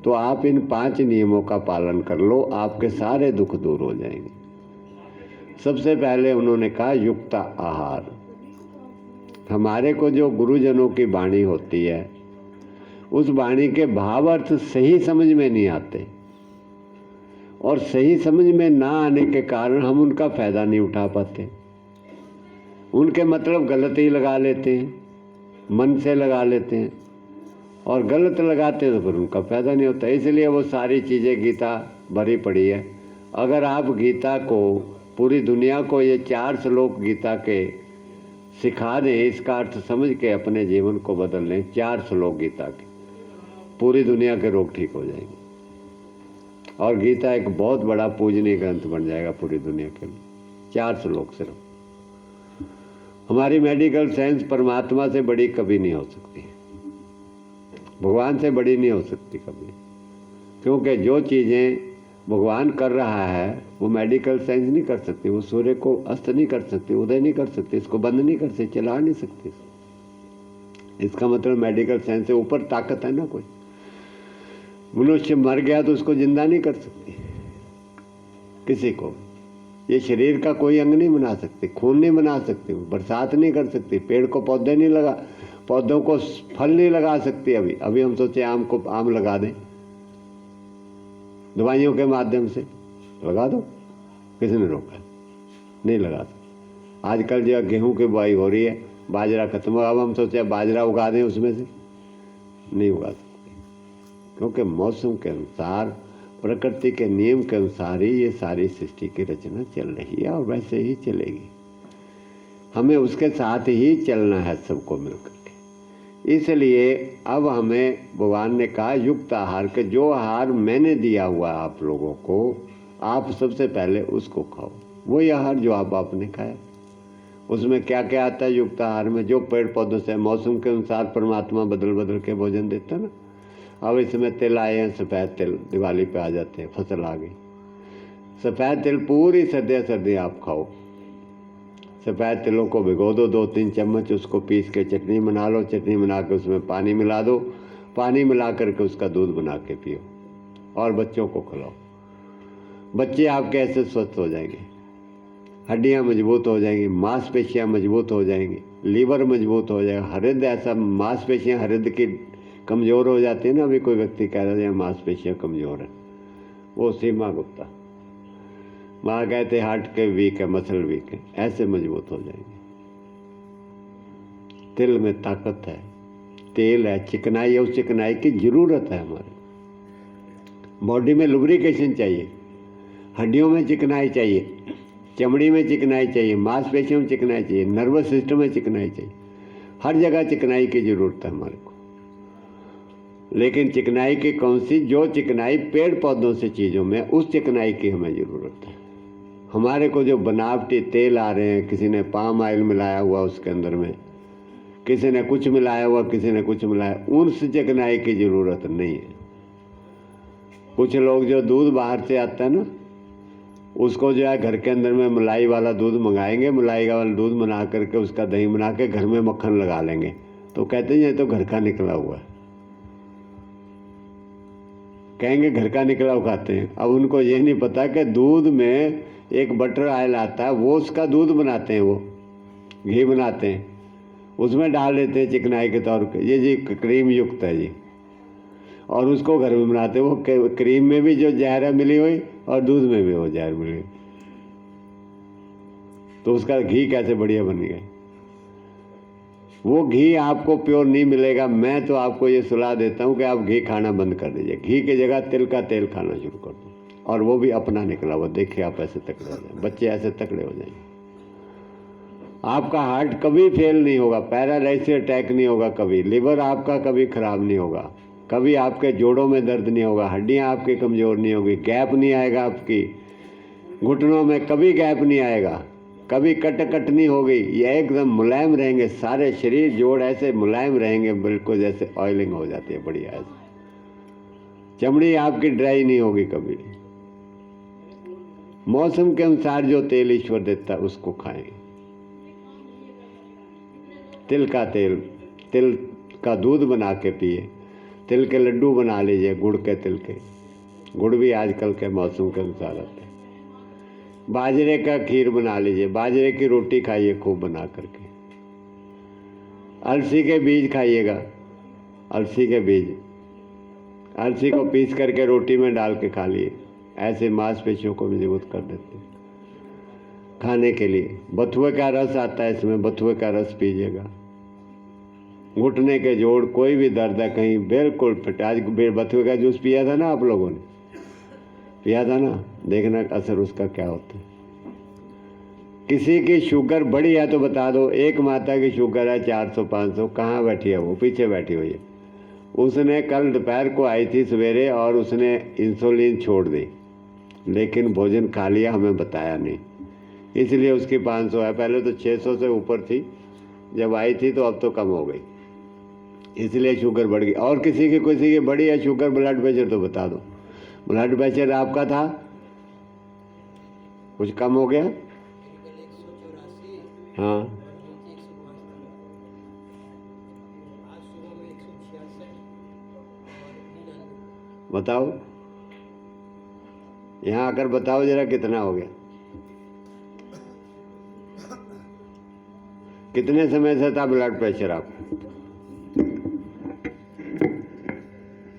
तो आप इन 5 नियमों का पालन कर लो, आपके सारे दुख दूर हो जाएंगे। सबसे पहले उन्होंने कहा युक्त आहार। हमारे को जो गुरुजनों की वाणी होती है, उस वाणी के भाव अर्थ सही समझ में नहीं आते, और सही समझ में ना आने के कारण हम उनका फ़ायदा नहीं उठा पाते। उनके मतलब गलत ही लगा लेते हैं, मन से लगा लेते हैं, और गलत लगाते हैं तो फिर उनका फ़ायदा नहीं होता। इसलिए वो सारी चीज़ें गीता भरी पड़ी है। अगर आप गीता को, पूरी दुनिया को ये 4 श्लोक गीता के सिखा दें, इसका अर्थ समझ के अपने जीवन को बदल लें, 4 श्लोक गीता के, पूरी दुनिया के रोग ठीक हो जाएंगे, और गीता एक बहुत बड़ा पूजनीय ग्रंथ बन जाएगा पूरी दुनिया के लिए। 4 श्लोक सिर्फ। हमारी मेडिकल साइंस परमात्मा से बड़ी कभी नहीं हो सकती, भगवान से बड़ी नहीं हो सकती कभी, क्योंकि जो चीज़ें भगवान कर रहा है वो मेडिकल साइंस नहीं कर सकती। वो सूर्य को अस्त नहीं कर सकती, उदय नहीं कर सकती, इसको बंद नहीं कर सकती, चला नहीं सकती। इसका मतलब मेडिकल साइंस से ऊपर ताकत है ना कोई। मनुष्य मर गया तो उसको जिंदा नहीं कर सकती किसी को। ये शरीर का कोई अंग नहीं बना सकती, खून नहीं बना सकती, बरसात नहीं कर सकती, पेड़ को पौधे नहीं लगा, पौधों को फल नहीं लगा सकती। अभी हम सोचे आम को आम लगा दें दवाइयों के माध्यम से, लगा दो, किसने रोका? नहीं लगा सकते। आजकल जो गेहूं की बुआई हो रही है, बाजरा खत्म हुआ, अब हम सोचे बाजरा उगा दें उसमें से, नहीं उगा सकते, क्योंकि मौसम के अनुसार, प्रकृति के नियम के अनुसार ही ये सारी सृष्टि की रचना चल रही है और वैसे ही चलेगी। हमें उसके साथ ही चलना है सबको मिलकर के। इसलिए अब हमें भगवान ने कहा युक्त आहार के, जो आहार मैंने दिया हुआ आप लोगों को, आप सबसे पहले उसको खाओ। वही आहार जो आपने खाया। उसमें क्या क्या आता है युक्त आहार में? जो पेड़ पौधों से मौसम के अनुसार परमात्मा बदल बदल के भोजन देता है ना। अब इसमें तिल आए हैं, सफ़ेद तिल, दिवाली पे आ जाते हैं, फसल आ गई। सफ़ेद तिल पूरी सर्दियाँ आप खाओ। सफ़ेद तिलों को भिगो दो 2-3 चम्मच, उसको पीस के चटनी बना लो, चटनी बना के उसमें पानी मिला दो, पानी मिला करके उसका दूध बना के पियो और बच्चों को खिलाओ। बच्चे आपके ऐसे स्वस्थ हो जाएंगे, हड्डियाँ मजबूत हो जाएंगी, मांसपेशियाँ मजबूत हो जाएंगी, लीवर मजबूत हो जाएगा। हृदय, ऐसा मांसपेशियाँ हृदय की कमज़ोर हो जाती है ना। अभी कोई व्यक्ति कह रहा है मांसपेशियाँ कमज़ोर है, वो सीमा गुप्ता माँ कहते हार्ट के वीक है, मसल वीक है, ऐसे मजबूत हो जाएंगे। तिल में ताकत है, तेल है, चिकनाई है, उस चिकनाई की ज़रूरत है। हमारे बॉडी में लुब्रिकेशन चाहिए, हड्डियों में चिकनाई चाहिए, चमड़ी में चिकनाई चाहिए, मांसपेशियों में चिकनाई चाहिए, नर्वस सिस्टम में चिकनाई चाहिए, हर जगह चिकनाई की ज़रूरत है हमारे को। लेकिन चिकनाई की कौन सी? जो चिकनाई पेड़ पौधों से चीज़ों में, उस चिकनाई की हमें ज़रूरत है। हमारे को जो बनावटी तेल आ रहे हैं, किसी ने पाम ऑयल मिलाया हुआ उसके अंदर में, किसी ने कुछ मिलाया हुआ, किसी ने कुछ मिलाया, उस चिकनाई की ज़रूरत नहीं है। कुछ लोग जो दूध बाहर से आता है ना, उसको जो है घर के अंदर में मलाई वाला दूध मंगाएंगे, मलाई वाला दूध बना करके उसका दही बना के घर में मक्खन लगा लेंगे, तो कहते हैं ये तो घर का निकला हुआ है, कहेंगे घर का निकला हुआ खाते हैं। अब उनको ये नहीं पता कि दूध में एक बटर ऑयल आता है, वो उसका दूध बनाते हैं, वो घी बनाते हैं, उसमें डाल देते हैं चिकनाई के तौर पे, ये जी क्रीम युक्त है जी, और उसको घर में बनाते हैं। वो क्रीम में भी जो जहर है मिली हुई और दूध में भी वो जहर मिली हुई, तो उसका घी कैसे बढ़िया बन गया? वो घी आपको प्योर नहीं मिलेगा। मैं तो आपको ये सलाह देता हूँ कि आप घी खाना बंद कर दीजिए, घी की जगह तिल का तेल खाना शुरू कर दो, और वो भी अपना निकला हुआ। देखिए आप ऐसे तकड़े हो जाए, बच्चे ऐसे तकड़े हो जाएंगे। आपका हार्ट कभी फेल नहीं होगा, पैरालाइसिस अटैक नहीं होगा कभी, लिवर आपका कभी खराब नहीं होगा, कभी आपके जोड़ों में दर्द नहीं होगा, हड्डियाँ आपकी कमज़ोर नहीं होगी, गैप नहीं आएगा आपकी घुटनों में, कभी गैप नहीं आएगा, कभी कट नहीं होगी। ये एकदम मुलायम रहेंगे, सारे शरीर जोड़ ऐसे मुलायम रहेंगे, बिल्कुल जैसे ऑयलिंग हो जाती है बढ़िया ऐसे। चमड़ी आपकी ड्राई नहीं होगी कभी। मौसम के अनुसार जो तेल ईश्वर देता है उसको खाएं। तिल का तेल, तिल का दूध बना के पिए, तिल के लड्डू बना लीजिए, गुड़ के, तिल के, गुड़ भी आजकल के मौसम के अनुसार आते हैं। बाजरे का खीर बना लीजिए, बाजरे की रोटी खाइए खूब बना करके। अलसी के बीज खाइएगा, अलसी के बीज, अलसी को पीस करके रोटी में डाल के खा लिए, ऐसे मांसपेशियों को मजबूत कर देते हैं। खाने के लिए बथुए का रस आता है, इसमें बथुए का रस पीजिएगा। घुटने के जोड़, कोई भी दर्द है कहीं, बिल्कुल फिट। आज बथुए का जूस पिया था ना आप लोगों ने, पिया था ना, देखना असर उसका क्या होता है। किसी की शुगर बढ़ी है तो बता दो, एक माता की शुगर है 400-500, कहाँ बैठी है वो? पीछे बैठी हुई है। उसने कल दोपहर को आई थी सवेरे और उसने इंसुलिन छोड़ दी, लेकिन भोजन खा लिया, हमें बताया नहीं, इसलिए उसकी 500 है। पहले तो 600 से ऊपर थी, जब आई थी तो अब तो कम हो गई, इसलिए शुगर बढ़ गई। और किसी की बढ़ी है शुगर, ब्लड प्रेशर तो बता दो। ब्लड प्रेशर आपका था, कुछ कम हो गया? हाँ, बताओ, यहाँ आकर बताओ जरा कितना हो गया। कितने समय से था ब्लड प्रेशर आपको?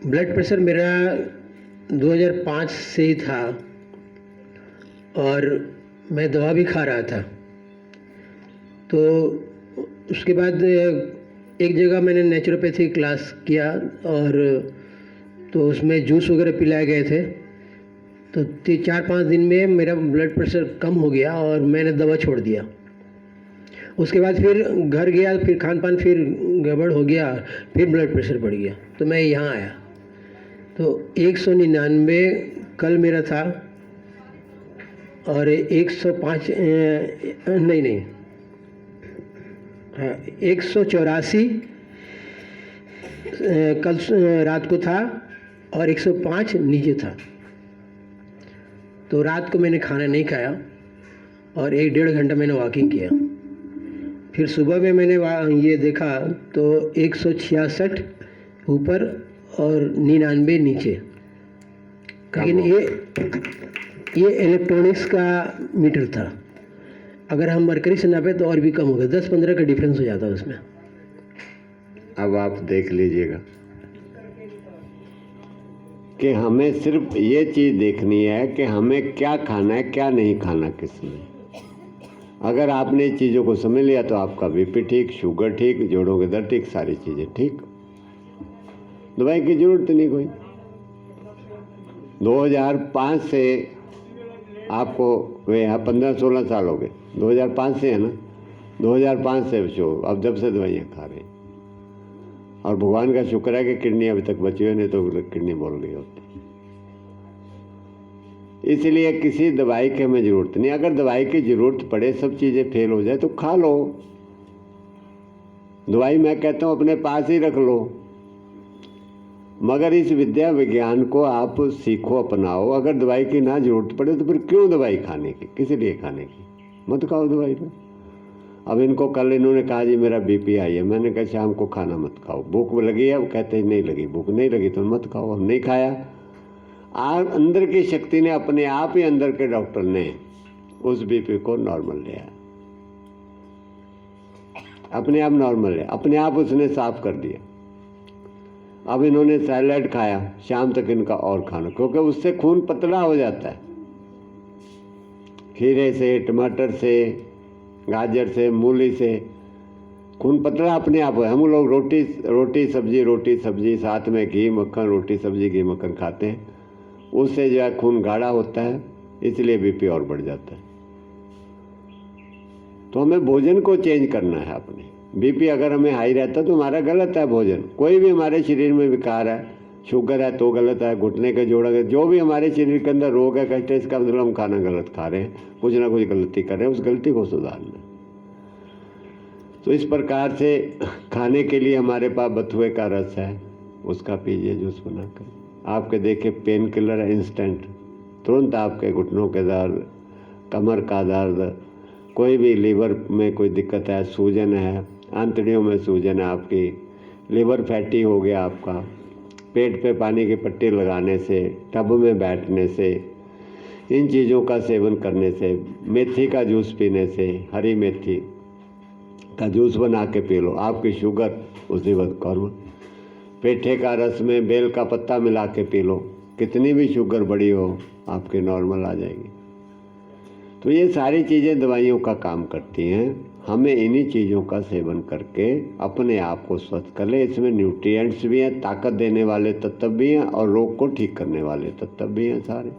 ब्लड प्रेशर मेरा 2005 से ही था और मैं दवा भी खा रहा था। तो उसके बाद एक जगह मैंने नेचुरोपैथी क्लास किया और तो उसमें जूस वगैरह पिलाए गए थे। तो 4-5 दिन में मेरा ब्लड प्रेशर कम हो गया और मैंने दवा छोड़ दिया। उसके बाद फिर घर गया, फिर खान पान फिर गड़बड़ हो गया, फिर ब्लड प्रेशर बढ़ गया। तो मैं यहाँ आया तो 199 कल मेरा था और 105 नहीं हाँ 184 कल रात को था और 105 नीचे था। तो रात को मैंने खाना नहीं खाया और 1-1.5 घंटा मैंने वॉकिंग किया। फिर सुबह में मैंने ये देखा तो 166 ऊपर और 99 नीचे। लेकिन ये इलेक्ट्रॉनिक्स का मीटर था, अगर हम मरकरी से नापे तो और भी कम हो गया, 10-15 का डिफरेंस हो जाता है उसमें। अब आप देख लीजिएगा कि हमें सिर्फ ये चीज़ देखनी है कि हमें क्या खाना है, क्या नहीं खाना किसमें। अगर आपने चीज़ों को समझ लिया तो आपका बीपी ठीक, शुगर ठीक, जोड़ों के दर्द ठीक, सारी चीज़ें ठीक, दवाई की जरूरत नहीं कोई। 2005 से आपको वे 15-16 साल हो गए, 2005 से है ना, 2005 से जो अब जब से दवाइयाँ खा रहे हैं। और भगवान का शुक्र है कि किडनी अभी तक बची हुई, नहीं तो किडनी बोल गई होती। इसलिए किसी दवाई की हमें ज़रूरत नहीं। अगर दवाई की ज़रूरत पड़े, सब चीज़ें फेल हो जाए तो खा लो दवाई। मैं कहता हूँ अपने पास ही रख लो, मगर इस विद्या विज्ञान को आप सीखो, अपनाओ। अगर दवाई की ना जरूरत पड़े तो फिर क्यों दवाई खाने की, किस लिए खाने की? मत खाओ दवाई पर। अब इनको कल इन्होंने कहा जी मेरा बीपी आई है, मैंने कहा शाम को खाना मत खाओ, भूख लगी है? कहते हैं नहीं लगी, भूख नहीं लगी तो मत खाओ। हम नहीं खाया। आप अंदर की शक्ति ने अपने आप ही, अंदर के डॉक्टर ने उस बीपी को नॉर्मल लिया, अपने आप नॉर्मल है, अपने आप उसने साफ कर दिया। अब इन्होंने सैलेड खाया, शाम तक इनका और खाना, क्योंकि उससे खून पतला हो जाता है। खीरे से, टमाटर से, गाजर से, मूली से खून पतला अपने आप है। हम लोग रोटी सब्जी साथ में घी मक्खन, रोटी सब्जी घी मक्खन खाते हैं, उससे जो है खून गाढ़ा होता है, इसलिए बीपी और बढ़ जाता है। तो हमें भोजन को चेंज करना है अपने। बीपी अगर हमें हाई रहता है तो हमारा गलत है भोजन। कोई भी हमारे शरीर में विकार है, शुगर है तो गलत है, घुटने के जोड़ा के, जो भी हमारे शरीर के अंदर रोग है, कष्ट है, इसका मतलब हम खाना गलत खा रहे हैं, कुछ ना कुछ गलती कर रहे हैं, उस गलती को सुधारना। तो इस प्रकार से खाने के लिए हमारे पास बथुए का रस है, उसका पीजिए जूस बनाकर। आपके देखिए पेन किलर है इंस्टेंट, तुरंत आपके घुटनों के दर्द, कमर का दर्द, कोई भी लीवर में कोई दिक्कत है, सूजन है, आंतड़ियों में सूजन है, आपकी लीवर फैटी हो गया आपका, पेट पे पानी की पट्टी लगाने से, टब में बैठने से, इन चीज़ों का सेवन करने से, मेथी का जूस पीने से, हरी मेथी का जूस बना के पी लो, आपकी शुगर उसी वक्त कम। पेठे का रस में बेल का पत्ता मिला के पी लो, कितनी भी शुगर बड़ी हो आपके नॉर्मल आ जाएगी। तो ये सारी चीज़ें दवाइयों का काम करती हैं। हमें इन्हीं चीज़ों का सेवन करके अपने आप को स्वस्थ कर ले। इसमें न्यूट्रिएंट्स भी हैं, ताकत देने वाले तत्व भी हैं और रोग को ठीक करने वाले तत्व भी हैं सारे।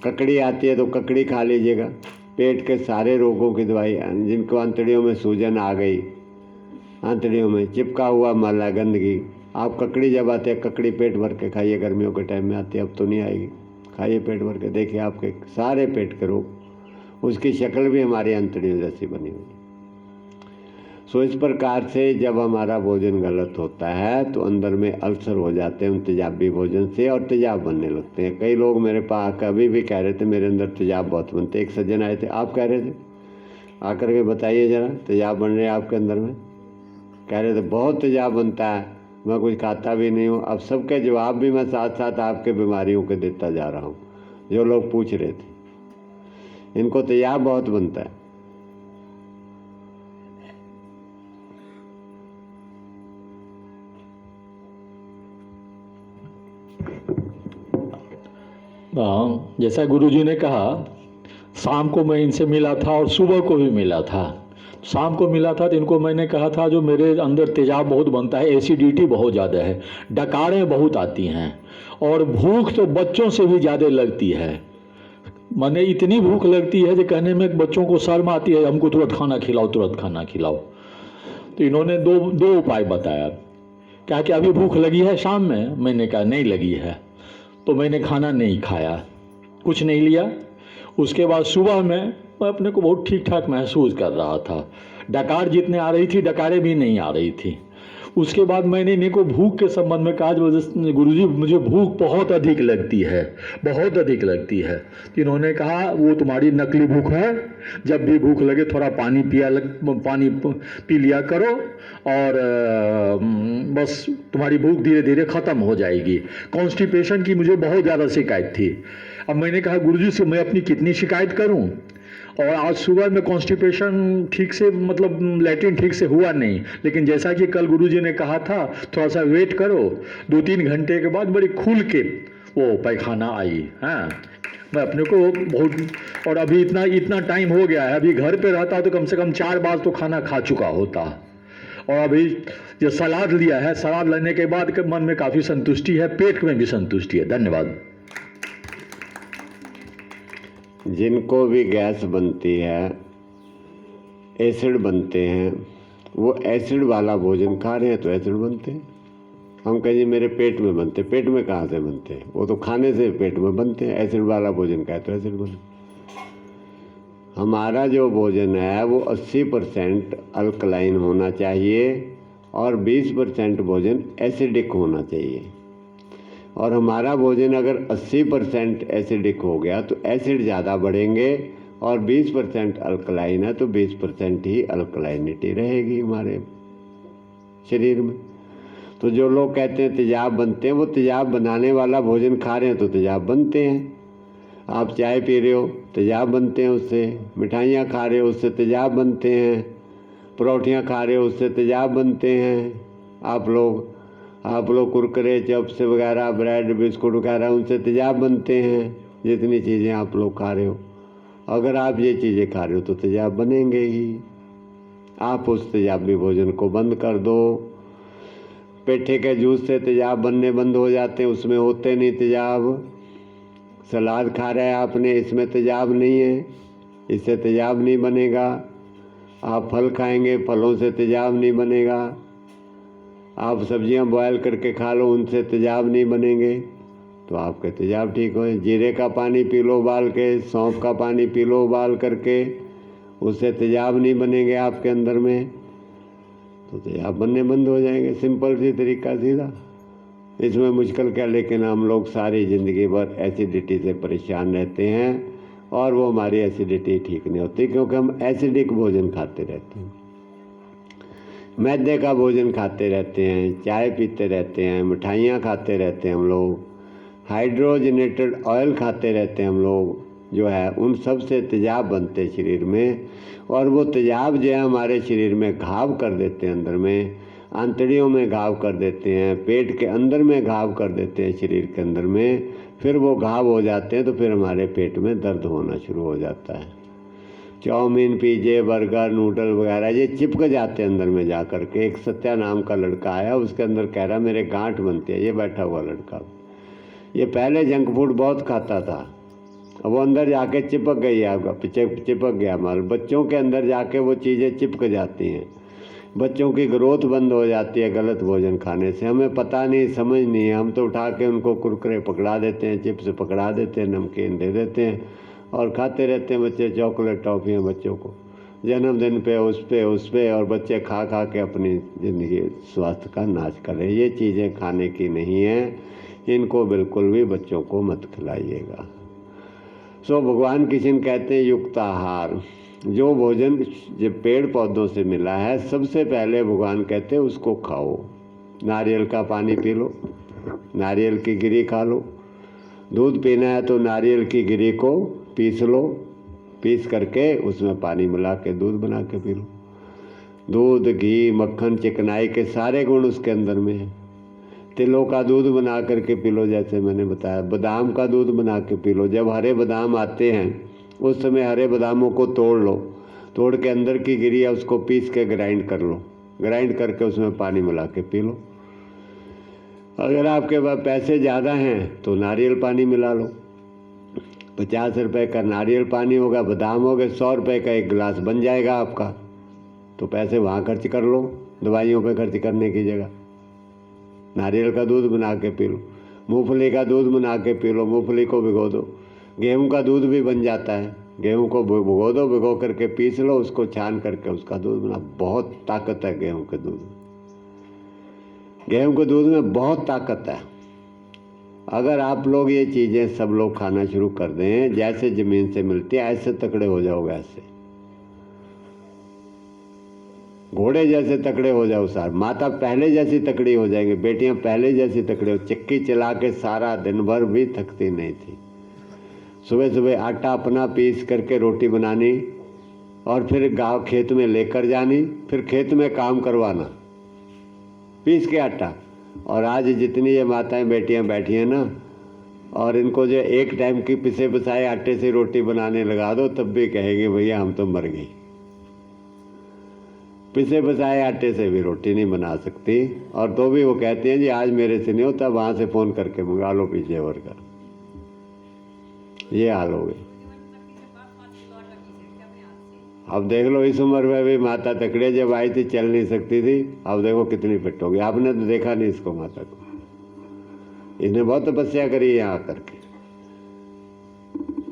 ककड़ी आती है तो ककड़ी खा लीजिएगा, पेट के सारे रोगों की दवाई। जिनको आंतड़ियों में सूजन आ गई, आंतड़ियों में चिपका हुआ मल है, गंदगी, आप ककड़ी जब आते हैं, ककड़ी पेट भर के खाइए। गर्मियों के टाइम में आती है, अब तो नहीं आएगी, खाइए पेट भर के, देखिए आपके सारे पेट के रोग, उसकी शक्ल भी हमारी आंतड़ियों जैसी बनी हुई। सो इस प्रकार से जब हमारा भोजन गलत होता है तो अंदर में अल्सर हो जाते हैं उन तेजाबी भोजन से और तेजाब बनने लगते हैं। कई लोग मेरे पास कभी भी कह रहे थे मेरे अंदर तेजाब बहुत बनते। एक सज्जन आए थे, आप कह रहे थे आकर के बताइए ज़रा तेजाब बन रहे हैं आपके अंदर में, कह रहे थे बहुत तेजाब बनता है, मैं कुछ खाता भी नहीं हूँ। अब सबके जवाब भी मैं साथ साथ आपके बीमारियों के देता जा रहा हूँ जो लोग पूछ रहे थे। इनको तेजाब बहुत बनता है। हाँ, जैसा गुरुजी ने कहा, शाम को मैं इनसे मिला था और सुबह को भी मिला था। शाम को मिला था तो इनको मैंने कहा था जो मेरे अंदर तेजाब बहुत बनता है, एसिडिटी बहुत ज़्यादा है, डकारें बहुत आती हैं और भूख तो बच्चों से भी ज़्यादा लगती है। मैंने इतनी भूख लगती है जो कहने में बच्चों को शर्म आती है, हमको तुरंत खाना खिलाओ, तुरंत खाना खिलाओ। तो इन्होंने दो उपाय बताया। क्या कि अभी भूख लगी है शाम में? मैंने कहा नहीं लगी है। तो मैंने खाना नहीं खाया, कुछ नहीं लिया। उसके बाद सुबह में मैं अपने को बहुत ठीक ठाक महसूस कर रहा था, डकार जितने आ रही थी डकारें भी नहीं आ रही थी। उसके बाद मैंने इन्हीं को भूख के संबंध में कहा, गुरुजी मुझे भूख बहुत अधिक लगती है, बहुत अधिक लगती है। तो इन्होंने कहा वो तुम्हारी नकली भूख है, जब भी भूख लगे थोड़ा पानी पानी पी लिया करो और बस तुम्हारी भूख धीरे धीरे ख़त्म हो जाएगी। कॉन्स्टिपेशन की मुझे बहुत ज़्यादा शिकायत थी। अब मैंने कहा गुरुजी से मैं अपनी कितनी शिकायत करूं, और आज सुबह में कॉन्स्टिपेशन ठीक से मतलब लैट्रिन ठीक से हुआ नहीं, लेकिन जैसा कि कल गुरुजी ने कहा था थोड़ा सा वेट करो, 2-3 घंटे के बाद बड़ी खुल के वो पैखाना आई। हाँ, मैं अपने को बहुत, और अभी इतना टाइम हो गया है, अभी घर पे रहता तो कम से कम 4 बार तो खाना खा चुका होता। और अभी जो सलाद लिया है, सलाद लेने के बाद मन में काफ़ी संतुष्टि है, पेट में भी संतुष्टि है। धन्यवाद। जिनको भी गैस बनती है, एसिड बनते हैं, वो एसिड वाला भोजन खा रहे हैं तो एसिड बनते हैं। हम कहें मेरे पेट में बनते, पेट में कहाँ से बनते हैं? वो तो खाने से पेट में बनते हैं। एसिड वाला भोजन खाए तो एसिड बने। हमारा जो भोजन है वो 80% अल्कलाइन होना चाहिए और 20% भोजन एसिडिक होना चाहिए। और हमारा भोजन अगर 80% एसिडिक हो गया तो एसिड ज़्यादा बढ़ेंगे, और 20% अल्कलाइन है तो 20% ही अल्कलाइनिटी रहेगी हमारे शरीर में। तो जो लोग कहते हैं तेजाब बनते हैं, वो तेजाब बनाने वाला भोजन खा रहे हैं तो तेजाब बनते हैं। आप चाय पी रहे हो तेजाब बनते हैं उससे, मिठाइयाँ खा रहे हो उससे तेजाब बनते हैं, परोठियाँ खा रहे हो उससे तेजाब बनते हैं। आप लोग कुरकुरे, चिप्स वगैरह, ब्रेड, बिस्कुट वगैरह, उनसे तेजाब बनते हैं। जितनी चीज़ें आप लोग खा रहे हो, अगर आप ये चीज़ें खा रहे हो तो तेजाब बनेंगे ही। आप उस तेजाबी भोजन को बंद कर दो। पेठे के जूस से तेजाब बनने बंद हो जाते हैं, उसमें होते नहीं तेजाब। सलाद खा रहे हैं आपने, इसमें तेजाब नहीं है, इससे तेजाब नहीं बनेगा। आप फल खाएंगे, फलों से तेजाब नहीं बनेगा। आप सब्जियां बॉयल करके खा लो, उनसे तेजाब नहीं बनेंगे, तो आपके तेजाब ठीक हो। जीरे का पानी पी लो उबाल के, सौंफ का पानी पी लो उबाल करके, उससे तेजाब नहीं बनेंगे आपके अंदर में, तो तेजाब बनने बंद हो जाएंगे। सिंपल सी तरीका, सीधा, इसमें मुश्किल क्या। लेकिन हम लोग सारी ज़िंदगी भर एसिडिटी से परेशान रहते हैं और वो हमारी एसिडिटी ठीक नहीं होती, क्योंकि हम एसिडिक भोजन खाते रहते हैं, मैदे का भोजन खाते रहते हैं, चाय पीते रहते हैं, मिठाइयाँ खाते रहते हैं हम लोग, हाइड्रोजनेटेड ऑयल खाते रहते हैं हम लोग, जो है उन सब से तेजाब बनते हैं शरीर में। और वो तेजाब जो है हमारे शरीर में घाव कर देते हैं, अंदर में आंतड़ियों में घाव कर देते हैं, पेट के अंदर में घाव कर देते हैं, शरीर के अंदर में। फिर वो घाव हो जाते हैं तो फिर हमारे पेट में दर्द होना शुरू हो जाता है। चाउमीन, पिज़्ज़े, बर्गर, नूडल वगैरह ये चिपक जाते हैं अंदर में जा कर के। एक सत्या नाम का लड़का आया, उसके अंदर कह रहा मेरे गांठ बनते हैं। ये बैठा हुआ लड़का, ये पहले जंक फूड बहुत खाता था, अब वो अंदर जाके चिपक गई है, आपका चिपक गया माल। बच्चों के अंदर जाके वो चीज़ें चिपक जाती हैं, बच्चों की ग्रोथ बंद हो जाती है गलत भोजन खाने से। हमें पता नहीं, समझ नहीं है, हम तो उठा के उनको कुरकुरे पकड़ा देते हैं, चिप्स पकड़ा देते हैं, नमकीन दे देते हैं और खाते रहते हैं बच्चे, चॉकलेट, टॉफ़ियाँ बच्चों को। जन्मदिन पे उस पे और बच्चे खा खा के अपनी ज़िंदगी स्वास्थ्य का नाश कर रहे हैं। ये चीज़ें खाने की नहीं है, इनको बिल्कुल भी बच्चों को मत खिलाइएगा। सो भगवान कृष्ण कहते हैं युक्त आहार, जो भोजन जो पेड़ पौधों से मिला है सबसे पहले भगवान कहते हैं उसको खाओ। नारियल का पानी पी लो, नारियल की गिरी खा लो, दूध पीना है तो नारियल की गिरी को पीस लो, पीस करके उसमें पानी मिला के दूध बना के पी लो। दूध, घी, मक्खन, चिकनाई के सारे गुण उसके अंदर में है। तिलों का दूध बना करके पी लो, जैसे मैंने बताया। बादाम का दूध बना के पी लो। जब हरे बादाम आते हैं उस समय हरे बादामों को तोड़ लो, तोड़ के अंदर की गिरी है उसको पीस के ग्राइंड कर लो, ग्राइंड करके उसमें पानी मिला के पी लो। अगर आपके पास पैसे ज़्यादा हैं तो नारियल पानी मिला लो। 50 रुपए का नारियल पानी होगा, बादाम हो गए, 100 रुपये का एक गिलास बन जाएगा आपका। तो पैसे वहाँ खर्च कर लो, दवाइयों पे खर्च करने की जगह। नारियल का दूध बना के पी लो, मूंगफली का दूध बना के पी लो, मूंगफली को भिगो दो। गेहूं का दूध भी बन जाता है, गेहूं को भिगो दो, भिगो करके पीस लो, उसको छान करके उसका दूध बना। बहुत ताकत है गेहूं के दूध में, गेहूं के दूध में बहुत ताकत है। अगर आप लोग ये चीज़ें सब लोग खाना शुरू कर दें, जैसे ज़मीन से मिलती है ऐसे तकड़े हो जाओगे। ऐसे घोड़े जैसे तकड़े हो जाओ सार। माता पहले जैसी तकड़ी हो जाएंगी, बेटियां पहले जैसी तकड़ी हो। चक्की चला के सारा दिन भर भी थकती नहीं थी। सुबह सुबह आटा अपना पीस करके रोटी बनानी और फिर गांव खेत में लेकर जानी, फिर खेत में काम करवाना पीस के आटा। और आज जितनी ये माताएं बेटियां बैठी हैं ना, और इनको जो एक टाइम की पिसे पिसाए आटे से रोटी बनाने लगा दो तब भी कहेंगे भैया हम तो मर गई। पिसे पिसाए आटे से भी रोटी नहीं बना सकती, और तो भी वो कहती हैं जी आज मेरे से नहीं होता, वहाँ से फ़ोन करके मंगा लो पीछे और कर। ये हाल हो गई। अब देख लो इस उम्र में भी माता तकड़े जब आई थी चल नहीं सकती थी, अब देखो कितनी फिट हो गई। आपने तो देखा नहीं इसको, माता को। इसने बहुत तपस्या करी यहाँ करके।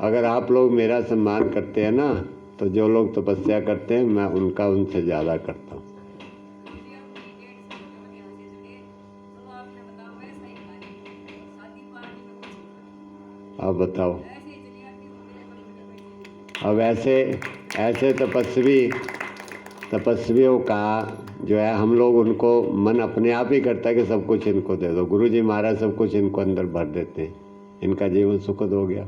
अगर आप लोग मेरा सम्मान करते हैं ना, तो जो लोग तपस्या करते हैं मैं उनका उनसे ज़्यादा करता हूँ। अब बताओ, अब ऐसे तपस्वियों का जो है हम लोग उनको मन अपने आप ही करता है कि सब कुछ इनको दे दो। गुरुजी महाराज सब कुछ इनको अंदर भर देते हैं, इनका जीवन सुखद हो गया।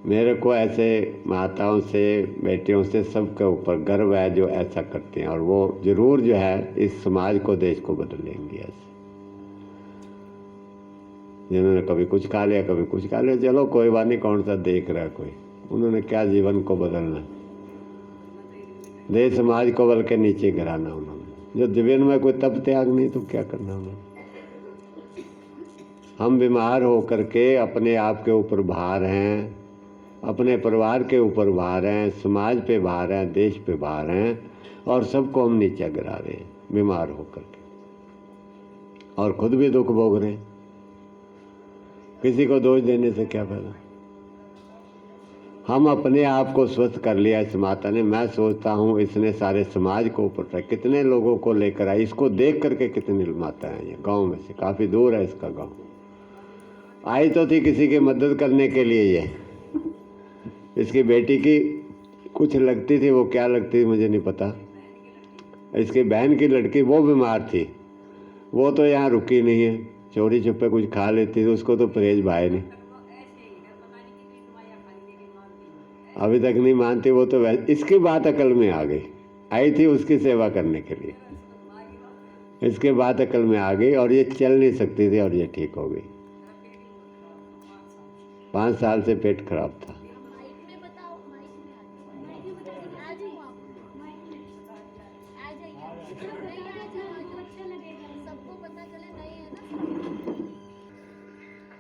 मेरे को ऐसे माताओं से, बेटियों से, सबके ऊपर गर्व है जो ऐसा करते हैं, और वो जरूर जो है इस समाज को, देश को बदलेंगी। ऐसे जिन्होंने कभी कुछ खा लिया, कभी कुछ खा लिया, चलो कोई बात नहीं, कौन सा देख रहा है कोई, उन्होंने क्या जीवन को बदलना, देश समाज को बल के नीचे गिराना उन्होंने। जो जीवन में कोई तप त्याग नहीं तो क्या करना उन्होंने। हम बीमार हो करके अपने आप के ऊपर भार हैं, अपने परिवार के ऊपर भार हैं, समाज पे भार हैं, देश पे भार हैं, और सबको हम नीचे गिरा रहे हैं बीमार होकर के, और खुद भी दुख भोग रहे हैं। किसी को दोष देने से क्या फायदा। हम अपने आप को स्वस्थ कर लिया इस माता ने। मैं सोचता हूँ इसने सारे समाज को ऊपर रखा, कितने लोगों को लेकर आई। इसको देख करके कितनी माता है, ये गांव में से काफ़ी दूर है इसका गांव। आई तो थी किसी की मदद करने के लिए। ये इसकी बेटी की कुछ लगती थी, वो क्या लगती थी मुझे नहीं पता। इसकी बहन की लड़की वो बीमार थी, वो तो यहाँ रुकी नहीं है, चोरी छुपे कुछ खा लेती थी, उसको तो परहेज भाई नहीं, अभी तक नहीं मानती वो तो। इसकी बात अकल में आ गई, आई थी उसकी सेवा करने के लिए, इसके बाद अकल में आ गई, और ये चल नहीं सकती थी और ये ठीक हो गई। 5 साल से पेट खराब था।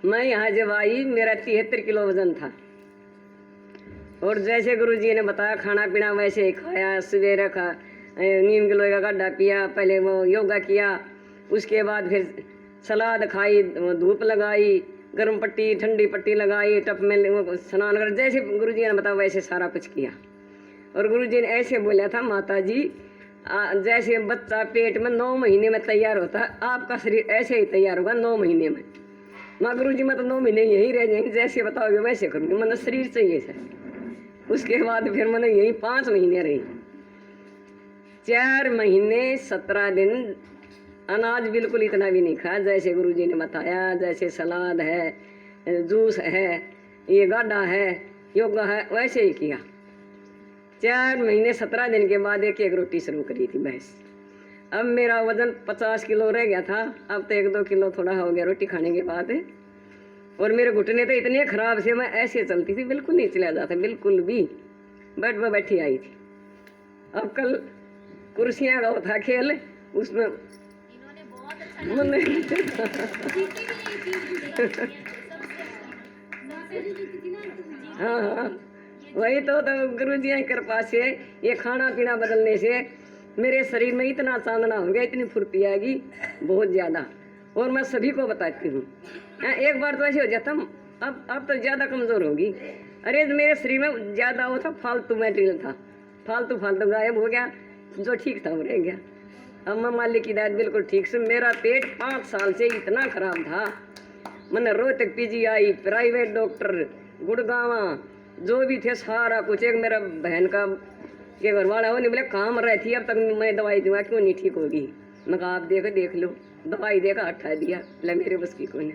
मैं यहाँ जब आई मेरा 73 किलो वजन था, और जैसे गुरुजी ने बताया खाना पीना वैसे ही खाया। सवेरे खा नीम किलो का गड्ढा पिया, पहले वो योगा किया, उसके बाद फिर सलाद खाई, धूप लगाई, गर्म पट्टी ठंडी पट्टी लगाई, टप में वो स्नान कर, जैसे गुरुजी ने बताया वैसे सारा कुछ किया। और गुरुजी ने ऐसे बोला था, माता जी जैसे बच्चा पेट में 9 महीने में तैयार होता है, आपका शरीर ऐसे ही तैयार होगा 9 महीने में। माँ गुरुजी मैं तो 9 महीने यहीं रह जाएंगे, जैसे बताओगे वैसे करूँगी, मतलब शरीर चाहिए सर। उसके बाद फिर मैंने यहीं 5 महीने रही, 4 महीने 17 दिन अनाज बिल्कुल इतना भी नहीं खाया, जैसे गुरुजी ने बताया। जैसे सलाद है, जूस है, ये गाढ़ा है, योगा है, वैसे ही किया। 4 महीने 17 दिन के बाद एक रोटी शुरू करी थी भैंस। अब मेरा वजन 50 किलो रह गया था, अब तो 1-2 किलो थोड़ा हो गया रोटी खाने के बाद। और मेरे घुटने तो इतने खराब से मैं ऐसे चलती थी, बिल्कुल नहीं चला जाता, बिल्कुल भी बेड पर बैठी आई थी। अब कल कुर्सियाँ का था खेल, उसमें मैंने हाँ वही तो गुरुजी की कृपा से ये खाना पीना बदलने से मेरे शरीर में इतना चांदना हो गया, इतनी फुर्ती आएगी बहुत ज़्यादा। और मैं सभी को बताती हूँ, एक बार तो ऐसे हो जाता, अब तो ज़्यादा कमज़ोर होगी। अरे मेरे शरीर में ज़्यादा वो था, फालतू मटेरियल था, फालतू गायब हो गया, जो ठीक था वो रह गया। अब मैं मालिक की हिदायत बिल्कुल ठीक से, मेरा पेट 5 साल से इतना ख़राब था, मैंने Rohtak PGI, private doctor, Gurgaon जो भी थे सारा कुछ। एक मेरा बहन का के घर वाला हो नहीं बोले काम रहती है, अब तक मैं दवाई दूंगा क्यों नहीं ठीक होगी। मैं कहा आप देख लो, दवाई देकर हटा दिया, ले मेरे बस की कोई ना,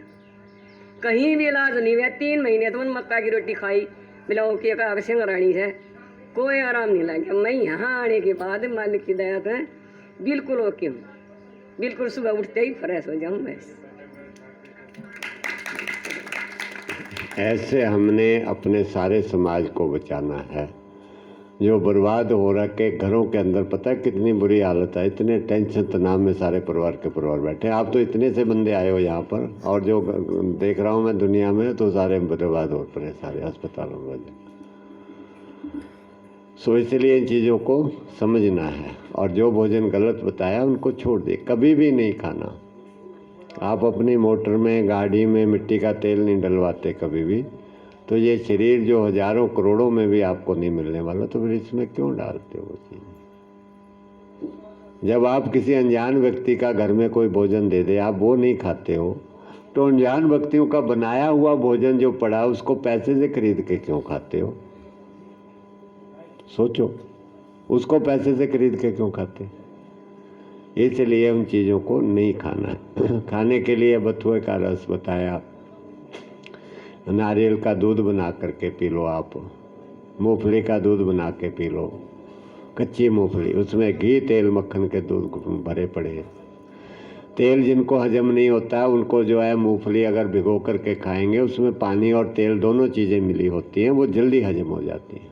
कहीं भी इलाज नहीं हुआ। 3 महीने तो मैंने मक्का की रोटी खाई, मिला ओके का सिंगरानी है, कोई आराम नहीं लगा। मैं यहाँ आने के बाद मालिक की दया है बिल्कुल ओके हूँ, बिल्कुल सुबह उठते ही फ्रेश हो जाऊँ बस। ऐसे हमने अपने सारे समाज को बचाना है, जो बर्बाद हो रखे घरों के अंदर। पता है कितनी बुरी हालत है, इतने टेंशन तनाव में सारे परिवार के परिवार बैठे। आप तो इतने से बंदे आए हो यहाँ पर, और जो देख रहा हूँ मैं दुनिया में, तो सारे बर्बाद हो पड़े सारे अस्पतालों में। सो इसलिए इन चीज़ों को समझना है, और जो भोजन गलत बताया उनको छोड़ दे, कभी भी नहीं खाना। आप अपनी मोटर में गाड़ी में मिट्टी का तेल नहीं डलवाते कभी भी, तो ये शरीर जो हजारों करोड़ों में भी आपको नहीं मिलने वाला, तो फिर इसमें क्यों डालते हो चीज़। जब आप किसी अनजान व्यक्ति का घर में कोई भोजन दे दे, आप वो नहीं खाते हो, तो अनजान व्यक्तियों का बनाया हुआ भोजन जो पड़ा उसको पैसे से खरीद के क्यों खाते हो। सोचो, उसको पैसे से खरीद के क्यों खाते। इसलिए उन चीज़ों को नहीं खाना है। खाने के लिए बथुए का रस बताया, नारियल का दूध बना करके पी लो, आप मूंगफली का दूध बना के पी लो, कच्ची मूंगफली, उसमें घी तेल मक्खन के दूध भरे पड़े हैं। तेल जिनको हजम नहीं होता उनको जो है मूंगफली अगर भिगो करके खाएंगे, उसमें पानी और तेल दोनों चीज़ें मिली होती हैं, वो जल्दी हजम हो जाती हैं।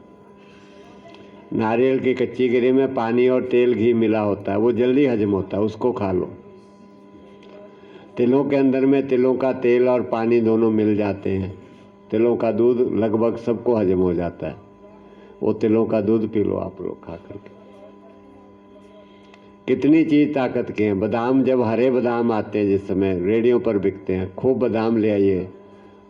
नारियल की कच्ची गिरी में पानी और तेल घी मिला होता है, वो जल्दी हजम होता है, उसको खा लो। तिलों के अंदर में तिलों का तेल और पानी दोनों मिल जाते हैं, तिलों का दूध लगभग सबको हजम हो जाता है, वो तिलों का दूध पी लो आप लोग खा करके। कितनी चीज़ ताकत के हैं। बादाम, जब हरे बादाम आते हैं जिस समय रेडियो पर बिकते हैं, खूब बादाम ले आइए,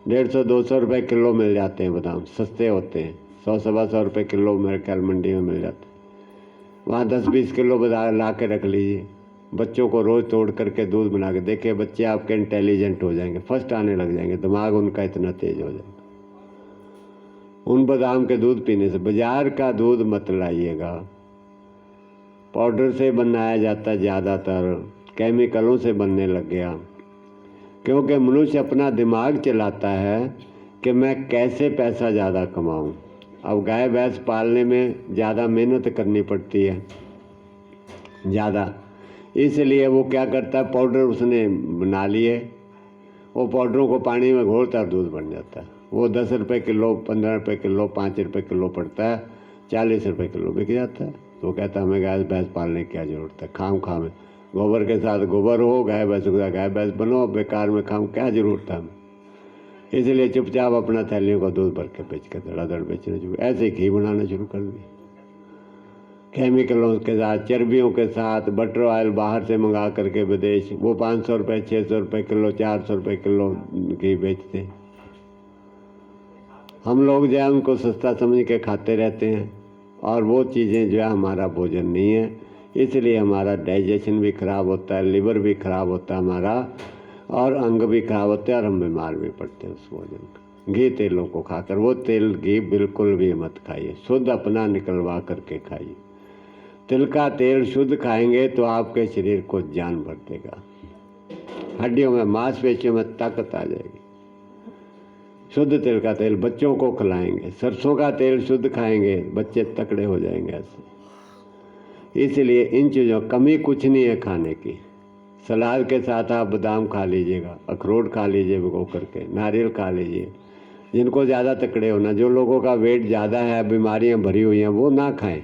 150-200 रुपये किलो मिल जाते हैं बादाम, सस्ते होते हैं, 100-125 रुपये किलो मेरे ख्याल मंडी में मिल जाते हैं। वहाँ 10-20 किलो बादाम ला के रख लीजिए, बच्चों को रोज़ तोड़ करके दूध बना के देखिए, बच्चे आपके इंटेलिजेंट हो जाएंगे, फर्स्ट आने लग जाएंगे, दिमाग उनका इतना तेज हो जाएगा उन बादाम के दूध पीने से। बाजार का दूध मत लाइएगा, पाउडर से बनाया जाता है, ज़्यादातर केमिकलों से बनने लग गया, क्योंकि मनुष्य अपना दिमाग चलाता है कि मैं कैसे पैसा ज़्यादा कमाऊं। अब गाय भैंस पालने में ज़्यादा मेहनत करनी पड़ती है ज़्यादा, इसलिए वो क्या करता है, पाउडर उसने बना लिए, वो पाउडरों को पानी में घोलता और दूध बन जाता है। वो 10 रुपये किलो, 15 रुपये किलो, 5 रुपये किलो पड़ता है, 40 रुपये किलो बिक जाता है। तो कहता है हमें गाय भैंस पालने की क्या ज़रूरत है, खाम खाम है, गोबर के साथ गोबर हो, गाय भैंस बनो, बेकार में खाम क्या ज़रूरत है हमें। इसलिए चुपचाप अपना थैलियों का दूध भर के बेच के धड़ाधड़ बेचना शुरू, ऐसे घी बनाना शुरू कर दिया। केमिकलों के साथ, चर्बियों के साथ, बटर ऑयल बाहर से मंगा करके विदेश, वो 500 रुपये 600 रुपये किलो 400 रुपये किलो घी बेचते हैं। हम लोग जो है उनको सस्ता समझ के खाते रहते हैं, और वो चीज़ें जो है हमारा भोजन नहीं है, इसलिए हमारा डाइजेशन भी ख़राब होता है, लिवर भी ख़राब होता है हमारा, और अंग भी खराब होते हैं, और हम बीमार भी पड़ते हैं उस भोजन का। घी तेलों को खाकर, वो तेल घी बिल्कुल भी मत खाइए, शुद्ध अपना निकलवा करके खाइए। तिल का तेल शुद्ध खाएंगे तो आपके शरीर को जान भर देगा, हड्डियों में मांसपेशियों में ताकत आ जाएगी। शुद्ध तिल का तेल बच्चों को खिलाएंगे, सरसों का तेल शुद्ध खाएंगे, बच्चे तकड़े हो जाएंगे ऐसे। इसलिए इन चीज़ों कमी कुछ नहीं है खाने की। सलाद के साथ आप बादाम खा लीजिएगा, अखरोट खा लीजिए भिगो करके, नारियल खा लीजिए। जिनको ज़्यादा तकड़े होना, जो लोगों का वेट ज़्यादा है, बीमारियां भरी हुई हैं, वो ना खाएं।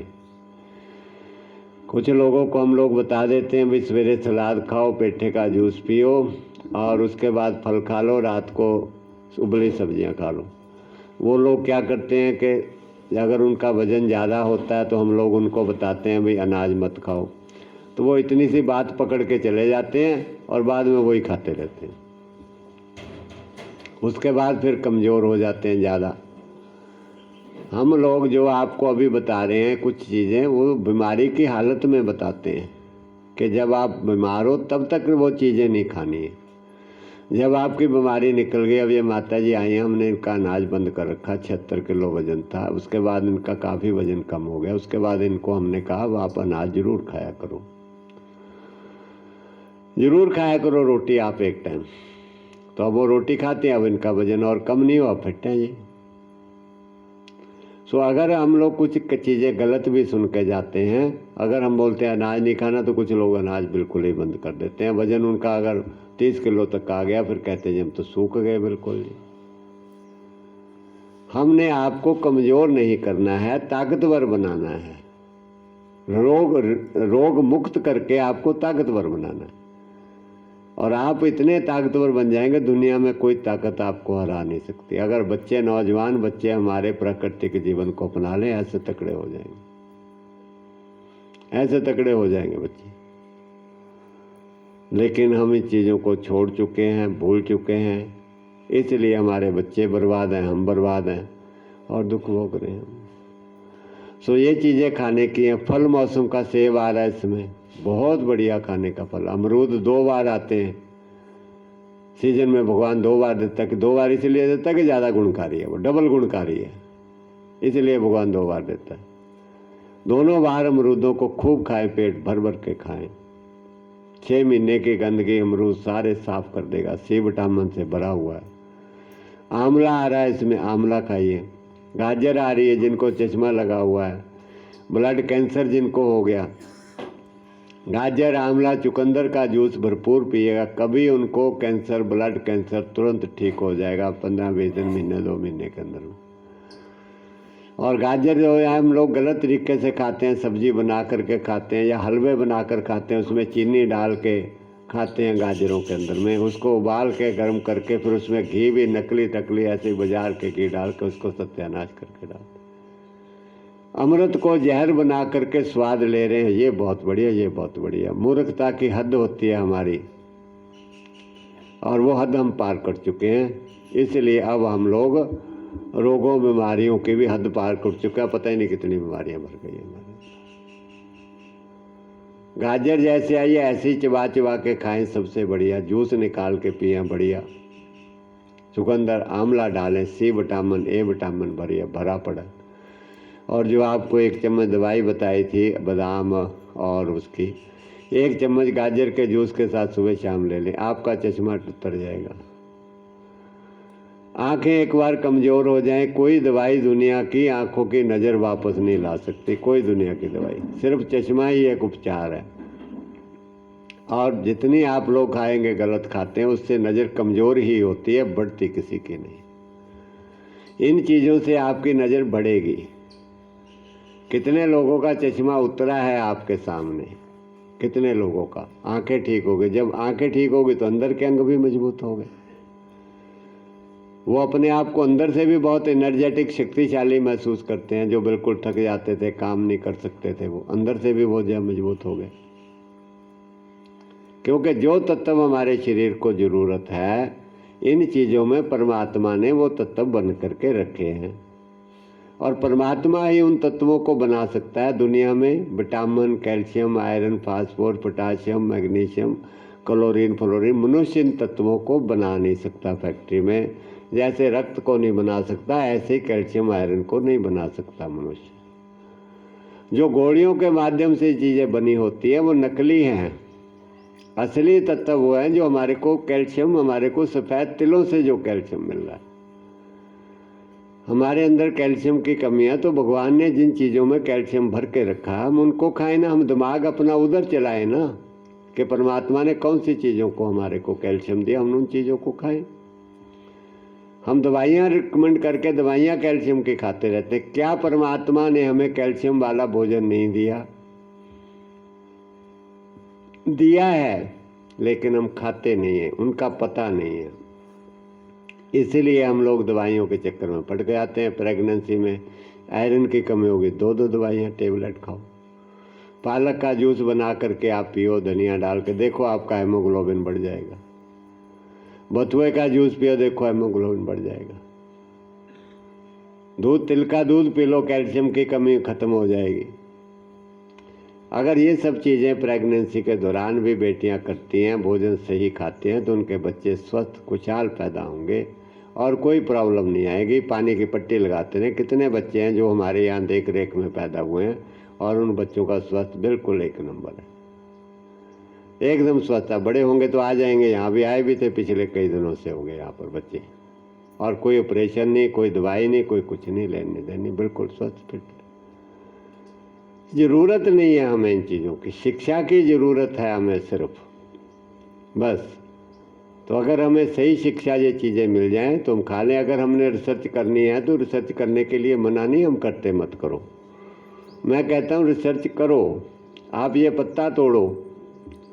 कुछ लोगों को हम लोग बता देते हैं भी सवेरे सलाद खाओ, पेठे का जूस पियो, और उसके बाद फल खा लो, रात को उबली सब्जियां खा लो। वो लोग क्या करते हैं कि अगर उनका वज़न ज़्यादा होता है तो हम लोग उनको बताते हैं भाई अनाज मत खाओ, तो वो इतनी सी बात पकड़ के चले जाते हैं और बाद में वही खाते रहते हैं। उसके बाद फिर कमज़ोर हो जाते हैं ज़्यादा। हम लोग जो आपको अभी बता रहे हैं कुछ चीज़ें, वो बीमारी की हालत में बताते हैं कि जब आप बीमार हो तब तक वो चीज़ें नहीं खानी है। जब आपकी बीमारी निकल गई, अब ये माता जी आई हैं, हमने इनका अनाज बंद कर रखा, 76 किलो वज़न था, उसके बाद इनका काफ़ी वज़न कम हो गया। उसके बाद इनको हमने कहा अब आप अनाज ज़रूर खाया करो, ज़रूर खाया करो रोटी आप एक टाइम। तो अब वो रोटी खाते हैं, अब इनका वज़न और कम नहीं हुआ, फिट हैं जी। सो अगर हम लोग कुछ चीज़ें गलत भी सुन के जाते हैं, अगर हम बोलते हैं अनाज नहीं खाना, तो कुछ लोग अनाज बिल्कुल ही बंद कर देते हैं। वज़न उनका अगर 30 किलो तक आ गया, फिर कहते हैं हम तो सूख गए बिल्कुल जी। हमने आपको कमज़ोर नहीं करना है, ताकतवर बनाना है, रोग मुक्त करके आपको ताकतवर बनाना है। और आप इतने ताकतवर बन जाएंगे, दुनिया में कोई ताकत आपको हरा नहीं सकती। अगर बच्चे, नौजवान बच्चे हमारे प्राकृतिक जीवन को अपना लें, ऐसे तकड़े हो जाएंगे, ऐसे तकड़े हो जाएंगे बच्चे। लेकिन हम इन चीज़ों को छोड़ चुके हैं, भूल चुके हैं, इसलिए हमारे बच्चे बर्बाद हैं, हम बर्बाद हैं और दुख भोग रहे हैं। सो ये चीज़ें खाने की हैं। फल मौसम का सेब आ रहा है, इसमें बहुत बढ़िया खाने का फल। अमरूद 2 बार आते हैं सीजन में, भगवान 2 बार देता है। कि 2 बार इसलिए देता है कि ज़्यादा गुणकारी है, वो डबल गुणकारी है, इसलिए भगवान 2 बार देता है। दोनों बार अमरूदों को खूब खाएं, पेट भर भर के खाएं। 6 महीने की गंदगी अमरूद सारे साफ कर देगा, सी विटामिन से भरा हुआ है। आंवला आ रहा है, इसमें आंवला खाइए। गाजर आ रही है, जिनको चश्मा लगा हुआ है, ब्लड कैंसर जिनको हो गया, गाजर, आंवला, चुकंदर का जूस भरपूर पिएगा, कभी उनको कैंसर, ब्लड कैंसर तुरंत ठीक हो जाएगा 15-20 दिन, महीने 2 महीने के अंदर में। और गाजर जो है हम लोग गलत तरीके से खाते हैं, सब्जी बना करके खाते हैं या हलवे बनाकर खाते हैं, उसमें चीनी डाल के खाते हैं गाजरों के अंदर में, उसको उबाल के गर्म करके फिर उसमें घी भी नकली टकली ऐसे बाजार के घी डाल के उसको सत्यानाश करके डालते। अमृत को जहर बना करके स्वाद ले रहे हैं, ये बहुत बढ़िया, ये बहुत बढ़िया। मूर्खता की हद होती है हमारी, और वो हद हम पार कर चुके हैं। इसलिए अब हम लोग रोगों बीमारियों की भी हद पार कर चुके हैं, पता ही नहीं कितनी बीमारियां भर गई हमारे। गाजर जैसे आई है ऐसे ही चबा चबा के खाएं, सबसे बढ़िया। जूस निकाल के पिए बढ़िया। चुकंदर, आंवला डालें, सी विटामिन, ए विटामिन बढ़िया भरा पड़ा। और जो आपको 1 चम्मच दवाई बताई थी बादाम और उसकी, 1 चम्मच गाजर के जूस के साथ सुबह शाम ले लें, आपका चश्मा उतर जाएगा। आंखें एक बार कमज़ोर हो जाएं, कोई दवाई दुनिया की आंखों की नज़र वापस नहीं ला सकती, कोई दुनिया की दवाई। सिर्फ चश्मा ही एक उपचार है। और जितनी आप लोग खाएंगे, गलत खाते हैं, उससे नज़र कमज़ोर ही होती है, बढ़ती किसी की नहीं। इन चीज़ों से आपकी नज़र बढ़ेगी। कितने लोगों का चश्मा उतरा है आपके सामने, कितने लोगों का। आंखें ठीक हो गई। जब आंखें ठीक होगी तो अंदर के अंग भी मजबूत हो गए। वो अपने आप को अंदर से भी बहुत एनर्जेटिक, शक्तिशाली महसूस करते हैं। जो बिल्कुल थक जाते थे, काम नहीं कर सकते थे, वो अंदर से भी बहुत ज़्यादा मजबूत हो गए। क्योंकि जो तत्व हमारे शरीर को ज़रूरत है, इन चीज़ों में परमात्मा ने वो तत्व बन करके रखे हैं। और परमात्मा ही उन तत्वों को बना सकता है। दुनिया में vitamin, calcium, iron, phosphorus, potassium, magnesium, chlorine, fluorine, मनुष्य इन तत्वों को बना नहीं सकता फैक्ट्री में। जैसे रक्त को नहीं बना सकता, ऐसे ही कैल्शियम, आयरन को नहीं बना सकता मनुष्य। जो गोलियों के माध्यम से चीज़ें बनी होती हैं वो नकली हैं। असली तत्व वो है जो हमारे को कैल्शियम, हमारे को सफ़ेद तिलों से जो कैल्शियम मिल रहा है। हमारे अंदर कैल्शियम की कमी है, तो भगवान ने जिन चीज़ों में कैल्शियम भर के रखा, हम उनको खाएं ना। हम दिमाग अपना उधर चलाएं ना, कि परमात्मा ने कौन सी चीज़ों को हमारे को कैल्शियम दिया, हम उन चीज़ों को खाएं। हम दवाइयाँ रिकमेंड करके दवाइयाँ कैल्शियम की खाते रहते हैं। क्या परमात्मा ने हमें कैल्शियम वाला भोजन नहीं दिया? दिया है, लेकिन हम खाते नहीं हैं, उनका पता नहीं है। इसीलिए हम लोग दवाइयों के चक्कर में पड़ के आते हैं। प्रेगनेंसी में आयरन की कमी होगी, 2 दवाइयाँ टेबलेट खाओ। पालक का जूस बना करके आप पियो, धनिया डाल के, देखो आपका हेमोग्लोबिन बढ़ जाएगा। बथुए का जूस पियो, देखो हेमोग्लोबिन बढ़ जाएगा। दूध, तिल का दूध पी लो, कैल्शियम की कमी खत्म हो जाएगी। अगर ये सब चीज़ें प्रेगनेंसी के दौरान भी बेटियां करती हैं, भोजन सही खाती हैं, तो उनके बच्चे स्वस्थ खुशहाल पैदा होंगे और कोई प्रॉब्लम नहीं आएगी। पानी की पट्टी लगाते हैं। कितने बच्चे हैं जो हमारे यहाँ देख रेख में पैदा हुए हैं और उन बच्चों का स्वास्थ्य बिल्कुल एक नंबर है, एकदम स्वस्थ है। बड़े होंगे तो आ जाएंगे, यहाँ भी आए भी थे, पिछले कई दिनों से हो गए यहाँ पर बच्चे, और कोई ऑपरेशन नहीं, कोई दवाई नहीं, कोई कुछ नहीं लेने देनी, बिल्कुल स्वस्थ फिट। ज़रूरत नहीं है हमें इन चीज़ों की, शिक्षा की ज़रूरत है हमें सिर्फ, बस। तो अगर हमें सही शिक्षा ये चीज़ें मिल जाएं तो हम खा लें। अगर हमने रिसर्च करनी है तो रिसर्च करने के लिए मना नहीं हम करते, मत करो। मैं कहता हूँ रिसर्च करो। आप ये पत्ता तोड़ो,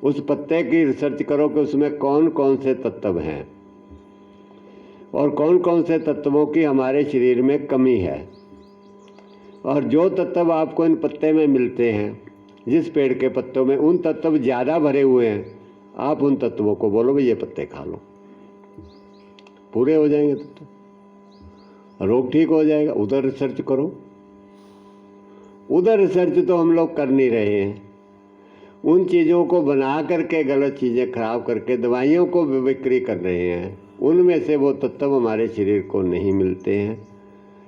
उस पत्ते की रिसर्च करो कि उसमें कौन कौन से तत्व हैं और कौन कौन से तत्वों की हमारे शरीर में कमी है। और जो तत्व आपको इन पत्ते में मिलते हैं, जिस पेड़ के पत्तों में उन तत्व ज़्यादा भरे हुए हैं, आप उन तत्वों को बोलो भाई ये पत्ते खा लो, पूरे हो जाएंगे तत्व, रोग ठीक हो जाएगा। उधर रिसर्च करो। उधर रिसर्च तो हम लोग कर नहीं रहे हैं। उन चीज़ों को बना करके, गलत चीज़ें खराब करके दवाइयों को बिक्री कर रहे हैं। उनमें से वो तत्व हमारे शरीर को नहीं मिलते हैं,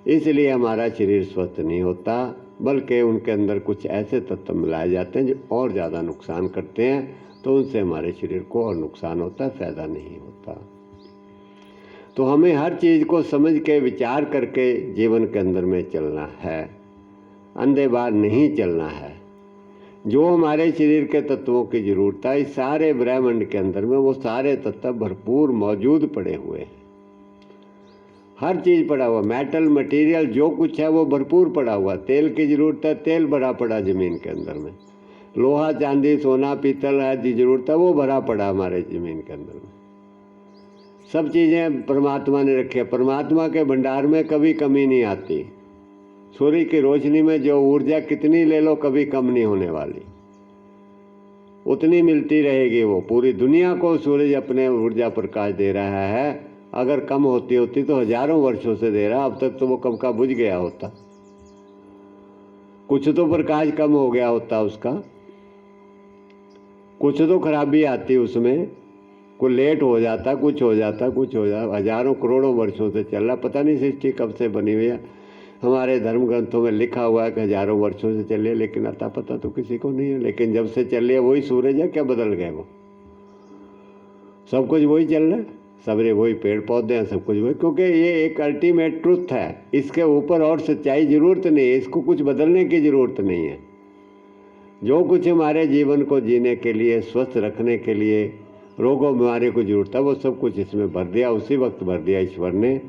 इसलिए हमारा शरीर स्वस्थ नहीं होता, बल्कि उनके अंदर कुछ ऐसे तत्व मिलाए जाते हैं जो और ज़्यादा नुकसान करते हैं। तो उनसे हमारे शरीर को और नुकसान होता है, फ़ायदा नहीं होता। तो हमें हर चीज़ को समझ के, विचार करके जीवन के अंदर में चलना है, अंधे बार नहीं चलना है। जो हमारे शरीर के तत्वों की ज़रूरत है, इस सारे ब्रह्मांड के अंदर में वो सारे तत्व भरपूर मौजूद पड़े हुए हैं। हर चीज़ पड़ा हुआ, मेटल, मटेरियल जो कुछ है वो भरपूर पड़ा हुआ। तेल की ज़रूरत है, तेल भरा पड़ा ज़मीन के अंदर में। लोहा, चांदी, सोना, पीतल है की ज़रूरत है, वो भरा पड़ा हमारे ज़मीन के अंदर में। सब चीज़ें परमात्मा ने रखी है। परमात्मा के भंडार में कभी कमी नहीं आती। सूर्य की रोशनी में जो ऊर्जा कितनी ले लो कभी कम नहीं होने वाली, उतनी मिलती रहेगी। वो पूरी दुनिया को सूरज अपने ऊर्जा प्रकाश दे रहा है। अगर कम होती तो हजारों वर्षों से दे रहा, अब तक तो वो कब का बुझ गया होता। कुछ तो प्रकाश कम हो गया होता उसका, कुछ तो खराबी आती उसमें, कुछ लेट हो जाता, कुछ हो जाता। हजारों करोड़ों वर्षों से चल रहा। पता नहीं सृष्टि कब से बनी हुई है। हमारे धर्म ग्रंथों में लिखा हुआ है कि हजारों वर्षों से चल रही है, लेकिन अता पता तो किसी को नहीं है। लेकिन जब से चल रही है वही सूरज है, क्या बदल गए? वो सब कुछ वही चल रहा है, सबरे वही पेड़ पौधे हैं, सब कुछ वही। क्योंकि ये एक अल्टीमेट ट्रुथ है, इसके ऊपर और सच्चाई ज़रूरत नहीं है, इसको कुछ बदलने की ज़रूरत नहीं है। जो कुछ हमारे जीवन को जीने के लिए, स्वस्थ रखने के लिए, रोगों बीमारी को जरूरत है, वो सब कुछ इसमें भर दिया, उसी वक्त भर दिया ईश्वर ने।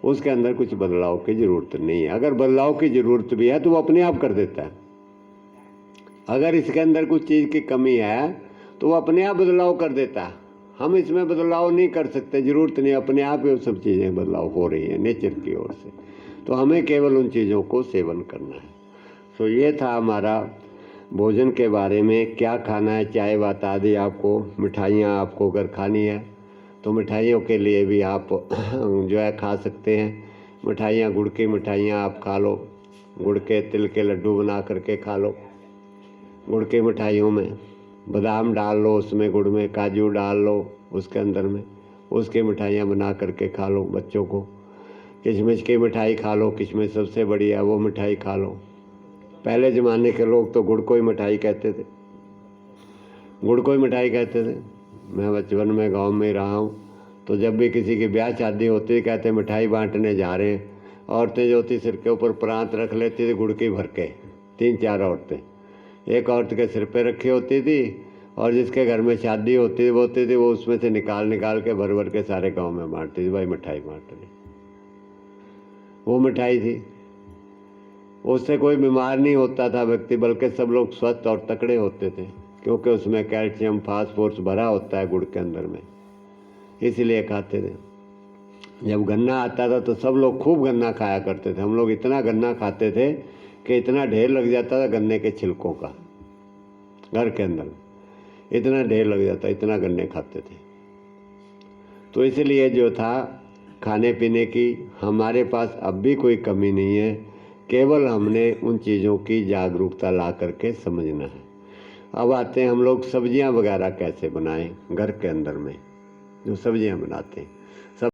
उसके अंदर कुछ बदलाव की ज़रूरत नहीं है। अगर बदलाव की ज़रूरत भी है तो वो अपने आप कर देता है। अगर इसके अंदर कुछ चीज़ की कमी है तो वो अपने आप बदलाव कर देता है। हम इसमें बदलाव नहीं कर सकते, ज़रूरत नहीं, अपने आप ही वो सब चीज़ें बदलाव हो रही हैं नेचर की ओर से। तो हमें केवल उन चीज़ों को सेवन करना है। तो ये था हमारा भोजन के बारे में, क्या खाना है। चाय बता दी आपको, मिठाइयाँ आपको अगर खानी है तो मिठाइयों के लिए भी आप जो है खा सकते हैं। मिठाइयाँ, गुड़ की मिठाइयाँ आप खा लो, गुड़ के तिल के लड्डू बना करके खा लो। गुड़ की मिठाइयों में बादाम डाल लो, उसमें गुड़ में काजू डाल लो उसके अंदर में, उसकी मिठाइयाँ बना करके खा लो बच्चों को। किशमिश की मिठाई खा लो, किशमिश सबसे बढ़िया, वो मिठाई खा लो। पहले ज़माने के लोग तो गुड़ को ही मिठाई कहते थे, गुड़ को ही मिठाई कहते थे। मैं बचपन में गांव में रहा हूँ, तो जब भी किसी की ब्याह शादी होती कहते मिठाई बांटने जा रहे हैं। औरतें जो थी सिर के ऊपर प्रांत रख लेती थी गुड़ की भर के, 3-4 औरतें, एक औरत के सिर पे रखी होती थी और जिसके घर में शादी होती थी वो उसमें से निकाल के भर के सारे गांव में बांटती थी, भाई मिठाई बांट रही। वो मिठाई थी, उससे कोई बीमार नहीं होता था व्यक्ति, बल्कि सब लोग स्वस्थ और तकड़े होते थे, क्योंकि उसमें कैल्शियम फास्फोरस भरा होता है गुड़ के अंदर में, इसलिए खाते थे। जब गन्ना आता था तो सब लोग खूब गन्ना खाया करते थे। हम लोग इतना गन्ना खाते थे कि इतना ढेर लग जाता था गन्ने के छिलकों का, घर के अंदर इतना ढेर लग जाता, इतना गन्ने खाते थे। तो इसलिए जो था खाने पीने की हमारे पास अब भी कोई कमी नहीं है, केवल हमने उन चीज़ों की जागरूकता ला करके समझना है। अब आते हैं हम लोग सब्जियां वगैरह कैसे बनाएं घर के अंदर में, जो सब्जियां बनाते हैं।